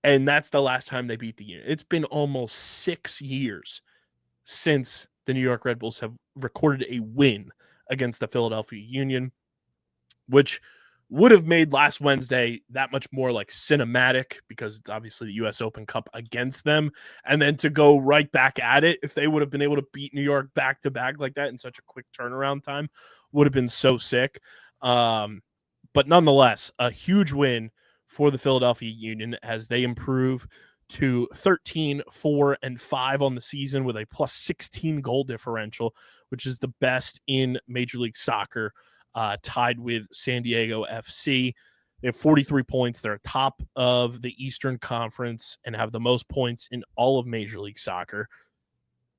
and that's the last time they beat the Union. It's been almost 6 years since the New York Red Bulls have recorded a win against the Philadelphia Union, which would have made last Wednesday that much more like cinematic, because it's obviously the U.S. Open Cup against them. And then to go right back at it, if they would have been able to beat New York back to back like that in such a quick turnaround time, would have been so sick. But nonetheless, a huge win for the Philadelphia Union as they improve to 13, 4, and 5 on the season with a plus 16 goal differential, which is the best in Major League Soccer, tied with San Diego FC. They have 43 points. They're top of the Eastern Conference and have the most points in all of Major League Soccer.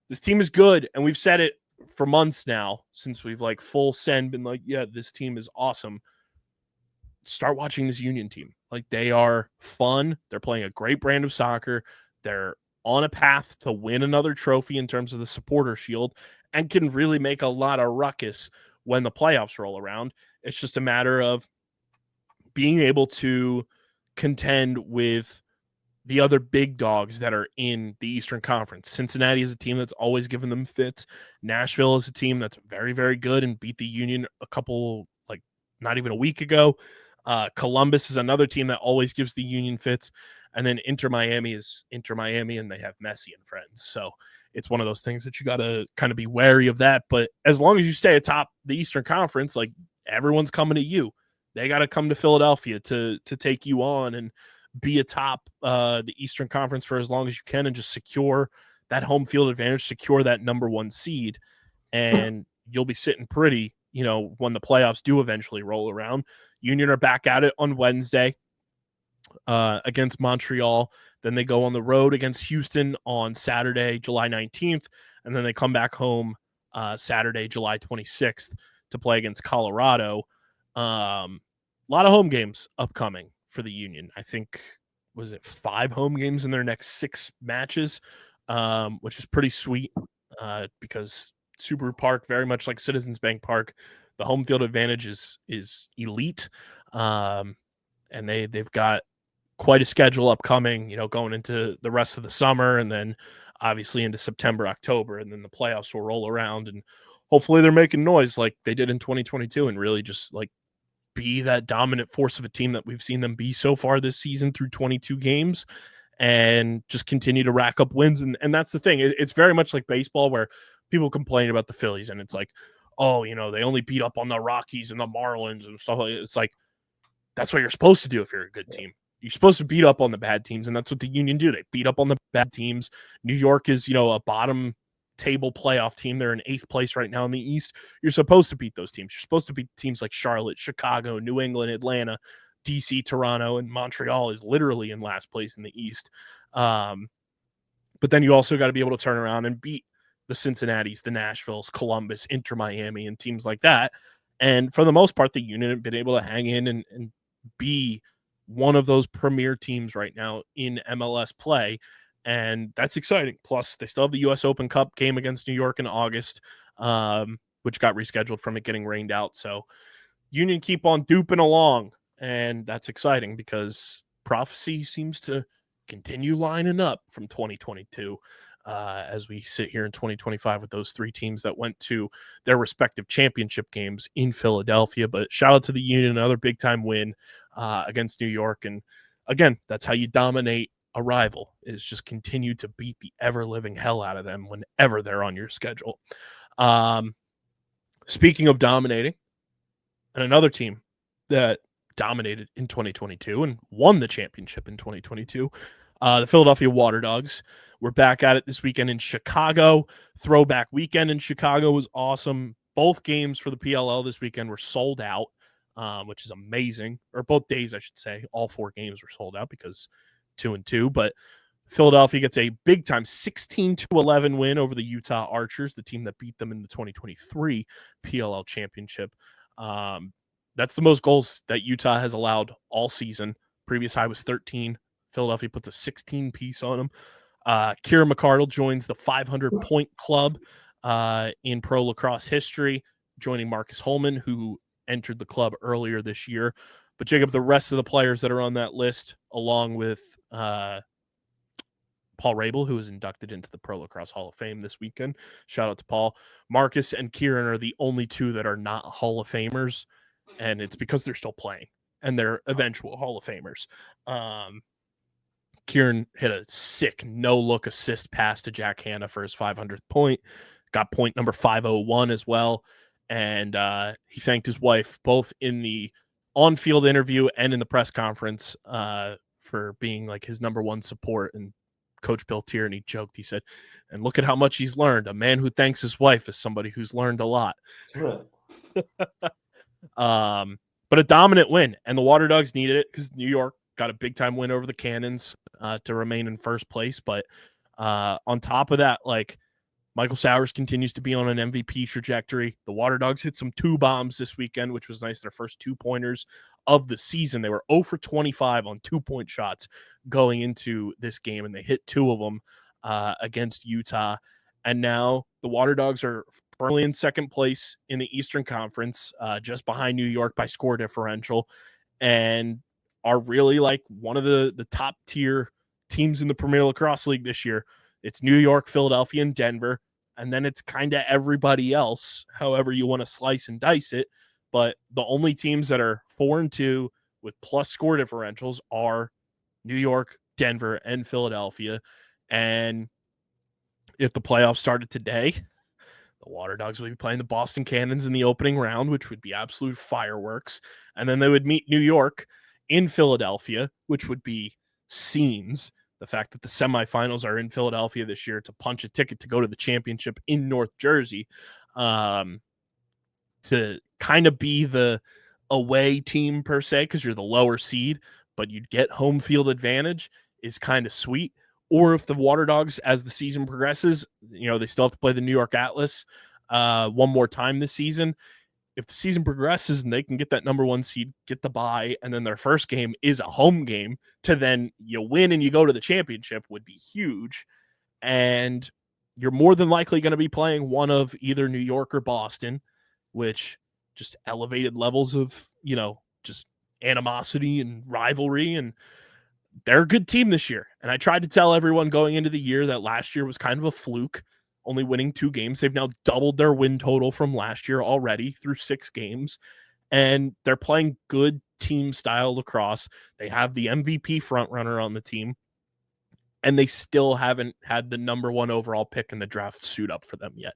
This team is good, and we've said it for months now, since we've like full send been like, yeah, this team is awesome. Start watching this Union team. Like, they are fun. They're playing a great brand of soccer. They're on a path to win another trophy in terms of the Supporter Shield, and can really make a lot of ruckus when the playoffs roll around. It's just a matter of being able to contend with the other big dogs that are in the Eastern Conference. Cincinnati is a team that's always given them fits. Nashville is a team that's very, very good and beat the Union a couple, like, not even a week ago. Columbus is another team that always gives the Union fits. And then Inter Miami is Inter Miami, and they have Messi and friends. So it's one of those things that you got to kind of be wary of that. But as long as you stay atop the Eastern Conference, like, everyone's coming to you. They got to come to Philadelphia to take you on and be atop the Eastern Conference for as long as you can, and just secure that home field advantage, secure that number 1 seed, and you'll be sitting pretty, when the playoffs do eventually roll around. Union are back at it on Wednesday against Montreal. Then they go on the road against Houston on Saturday, July 19th, and then they come back home Saturday, July 26th to play against Colorado. A lot of home games upcoming for the Union. I think, was it 5 home games in their next 6 matches, which is pretty sweet because Subaru Park, very much like Citizens Bank Park, the home field advantage is elite, and they've got quite a schedule upcoming, going into the rest of the summer, and then obviously into September, October, and then the playoffs will roll around, and hopefully they're making noise like they did in 2022 and really just like be that dominant force of a team that we've seen them be so far this season through 22 games, and just continue to rack up wins. And that's the thing. It's very much like baseball, where people complain about the Phillies and it's like, oh, they only beat up on the Rockies and the Marlins and stuff like that. It's like, that's what you're supposed to do if you're a good team. You're supposed to beat up on the bad teams, and that's what the Union do. They beat up on the bad teams. New York is, a bottom table playoff team. They're in 8th place right now in the East. You're supposed to beat those teams. You're supposed to beat teams like Charlotte, Chicago, New England, Atlanta, DC, Toronto, and Montreal is literally in last place in the East. But then you also got to be able to turn around and beat the Cincinnatis, the Nashvilles, Columbus, Inter Miami, and teams like that. And for the most part, the Union have been able to hang in and be one of those premier teams right now in MLS play. And that's exciting. Plus, they still have the U.S. Open Cup game against New York in August, which got rescheduled from it getting rained out. So Union keep on dooping along, and that's exciting because prophecy seems to continue lining up from 2022. as we sit here in 2025 with those three teams that went to their respective championship games in Philadelphia. But shout out to the Union, another big time win against New York. And again, that's how you dominate a rival, is just continue to beat the ever living hell out of them whenever they're on your schedule. Speaking of dominating, and another team that dominated in 2022 and won the championship in 2022, the Philadelphia Waterdogs. We're back at it this weekend in Chicago. Throwback weekend in Chicago was awesome. Both games for the PLL this weekend were sold out, which is amazing. Or both days, I should say. All four games were sold out because 2-2. But Philadelphia gets a big-time 16-11 win over the Utah Archers, the team that beat them in the 2023 PLL championship. That's the most goals that Utah has allowed all season. Previous high was 13. Philadelphia puts a 16-piece on them. Kieran McCardle joins the 500-point club in pro lacrosse history, joining Marcus Holman, who entered the club earlier this year. But Jacob, the rest of the players that are on that list, along with Paul Rabel, who was inducted into the Pro Lacrosse Hall of Fame this weekend. Shout out to Paul. Marcus and Kieran are the only two that are not Hall of Famers, and it's because they're still playing, and they're eventual Hall of Famers. Kieran hit a sick no-look assist pass to Jack Hanna for his 500th point. Got point number 501 as well, and he thanked his wife both in the on-field interview and in the press conference for being like his number one support. And Coach Bill Tierney joked, he said, and look at how much he's learned. A man who thanks his wife is somebody who's learned a lot. But a dominant win, and the Waterdogs needed it because New York got a big-time win over the Cannons to remain in first place. But on top of that, like, Michael Sowers continues to be on an MVP trajectory. The Waterdogs hit some 2 bombs this weekend, which was nice. Their first 2-pointers of the season. They were 0 for 25 on 2-point shots going into this game, and they hit 2 of them against Utah. And now the Waterdogs are firmly in second place in the Eastern Conference, just behind New York by score differential, and are really like one of the top tier teams in the Premier Lacrosse League this year. It's New York, Philadelphia, and Denver, and then it's kind of everybody else, however you want to slice and dice it. But the only teams that are 4-2 with plus score differentials are New York, Denver, and Philadelphia. And if the playoffs started today, the Waterdogs would be playing the Boston Cannons in the opening round, which would be absolute fireworks. And then they would meet New York in Philadelphia, which would be scenes. The fact that the semifinals are in Philadelphia this year to punch a ticket to go to the championship in North Jersey, to kind of be the away team per se, because you're the lower seed, but you'd get home field advantage, is kind of sweet. Or if the Waterdogs, as the season progresses, you know, they still have to play the New York Atlas one more time this season. If the season progresses and they can get that number 1 seed, get the bye, and then their first game is a home game, to then you win and you go to the championship would be huge. And you're more than likely going to be playing one of either New York or Boston, which just elevated levels of, you know, just animosity and rivalry. And they're a good team this year. And I tried to tell everyone going into the year that last year was kind of a fluke, only winning 2 games. They've now doubled their win total from last year already through 6 games. And they're playing good team style lacrosse. They have the MVP frontrunner on the team. And they still haven't had the number 1 overall pick in the draft suit up for them yet.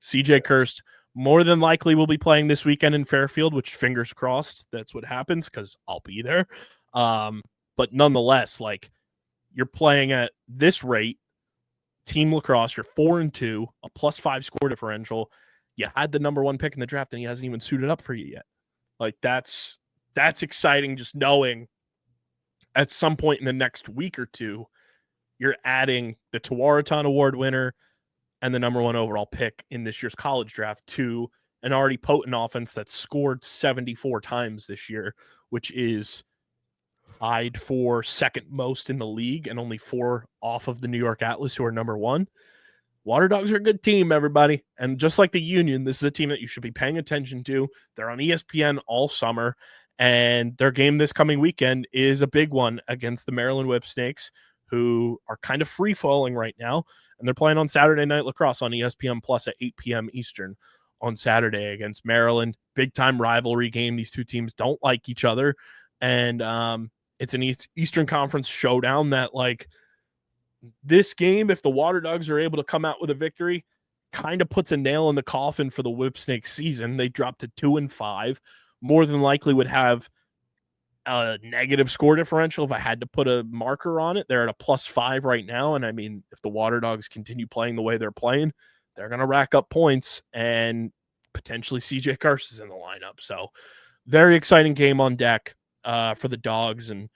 CJ Kirst more than likely will be playing this weekend in Fairfield, which, fingers crossed, that's what happens, because I'll be there. But nonetheless, like, you're playing at this rate, team lacrosse, you're 4-2, a +5 score differential. You had the number 1 pick in the draft, and he hasn't even suited up for you yet. Like, that's exciting, just knowing at some point in the next week or two, you're adding the Tewaaraton Award winner and the number 1 overall pick in this year's college draft to an already potent offense that scored 74 times this year, which is tied for second most in the league and only 4 off of the New York Atlas, who are number 1. Waterdogs are a good team, everybody. And just like the Union, this is a team that you should be paying attention to. They're on ESPN all summer, and their game this coming weekend is a big one against the Maryland Whipsnakes, who are kind of free-falling right now. And they're playing on Saturday Night Lacrosse on ESPN Plus at 8 p.m. Eastern on Saturday against Maryland. Big-time rivalry game. These two teams don't like each other. And it's an Eastern Conference showdown that, like, this game, if the Waterdogs are able to come out with a victory, kind of puts a nail in the coffin for the Whipsnake season. They dropped to 2-5. More than likely would have a negative score differential if I had to put a marker on it. They're at a +5 right now. And I mean, if the Waterdogs continue playing the way they're playing, they're going to rack up points and potentially CJ Carson's in the lineup. So very exciting game on deck for the Dogs. And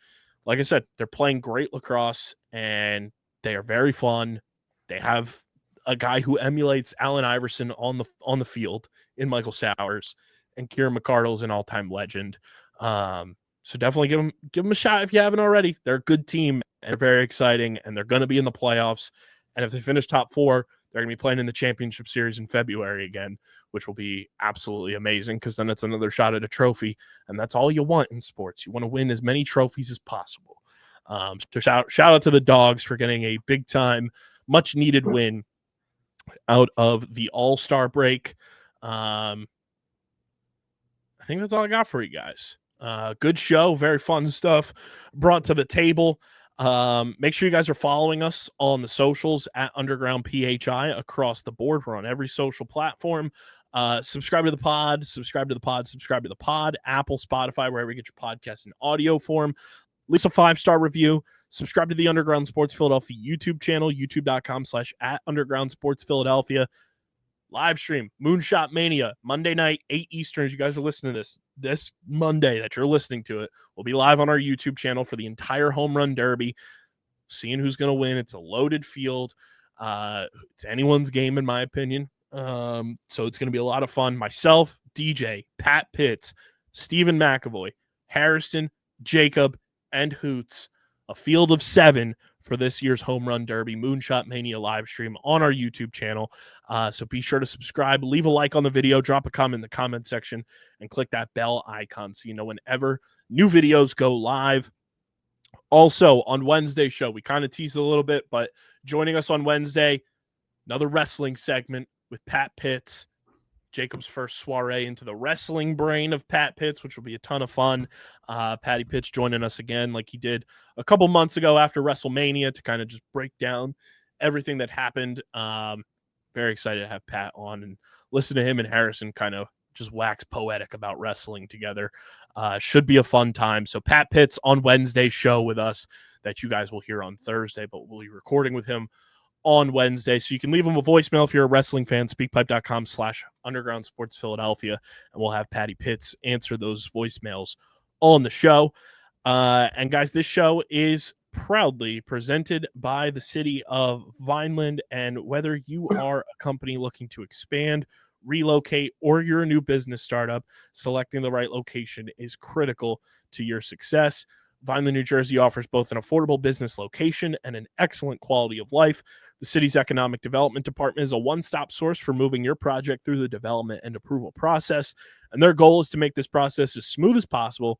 like I said, they're playing great lacrosse and they are very fun. They have a guy who emulates Allen Iverson on the field in Michael Sowers, and Kieran McCardle's an all-time legend. So definitely give them a shot if you haven't already. They're a good team and they're very exciting, and they're going to be in the playoffs. And if they finish top 4, they're going to be playing in the championship series in February again, which will be absolutely amazing because then it's another shot at a trophy, and that's all you want in sports. You want to win as many trophies as possible. So shout out to the Dogs for getting a big-time, much-needed win out of the All-Star break. I think that's all I got for you guys. Good show, very fun stuff brought to the table. Make sure you guys are following us on the socials at Underground PHI across the board. We're on every social platform. Subscribe to the pod, Apple, Spotify, wherever you get your podcast in audio form. Leave us a 5-star review. Subscribe to the Underground Sports Philadelphia YouTube channel, youtube.com/@Underground Sports Philadelphia. Live stream, Moonshot Mania, Monday night, 8 Eastern. As you guys are listening to this Monday that you're listening to it, we'll be live on our YouTube channel for the entire Home Run Derby, seeing who's going to win. It's a loaded field. It's anyone's game, in my opinion. So it's going to be a lot of fun. Myself, DJ, Pat Pitts, Stephen McAvoy, Harrison, Jacob, and Hoots. A field of 7 for this year's Home Run Derby Moonshot Mania live stream on our YouTube channel. So be sure to subscribe, leave a like on the video, drop a comment in the comment section, and click that bell icon so you know whenever new videos go live. Also, on Wednesday's show, we kind of teased a little bit, but joining us on Wednesday, another wrestling segment with Pat Pitts. Jacob's first soiree into the wrestling brain of Pat Pitts, which will be a ton of fun. Patty Pitts joining us again like he did a couple months ago after WrestleMania to kind of just break down everything that happened. Very excited to have Pat on and listen to him and Harrison kind of just wax poetic about wrestling together. Should be a fun time. So Pat Pitts on Wednesday's show with us that you guys will hear on Thursday, but we'll be recording with him on Wednesday. So you can leave him a voicemail if you're a wrestling fan, speakpipe.com/Underground Sports Philadelphia, and we'll have Patty Pitts answer those voicemails on the show. And guys, this show is proudly presented by the city of Vineland. And whether you are a company looking to expand, relocate, or you're a new business startup, selecting the right location is critical to your success. Vineland, New Jersey offers both an affordable business location and an excellent quality of life. The city's economic development department is a one-stop source for moving your project through the development and approval process. And their goal is to make this process as smooth as possible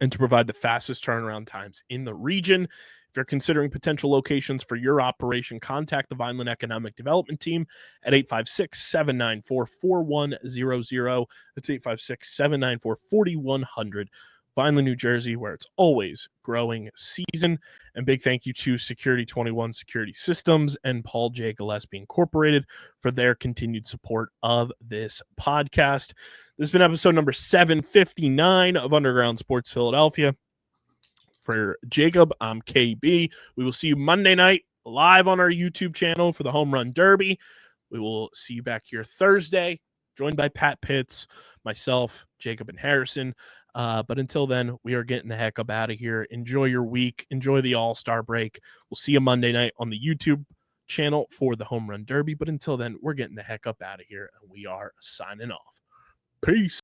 and to provide the fastest turnaround times in the region. If you're considering potential locations for your operation, contact the Vineland Economic Development Team at 856-794-4100. That's 856-794-4100. Vineland, New Jersey, where it's always growing season. And big thank you to Security 21 Security Systems and Paul J. Gillespie Incorporated for their continued support of this podcast. This has been episode number 759 of Underground Sports Philadelphia. For Jacob, I'm KB. We will see you Monday night live on our YouTube channel for the Home Run Derby. We will see you back here Thursday, joined by Pat Pitts, myself, Jacob, and Harrison. But until then, we are getting the heck up out of here. Enjoy your week. Enjoy the All-Star break. We'll see you Monday night on the YouTube channel for the Home Run Derby. But until then, we're getting the heck up out of here, and we are signing off. Peace.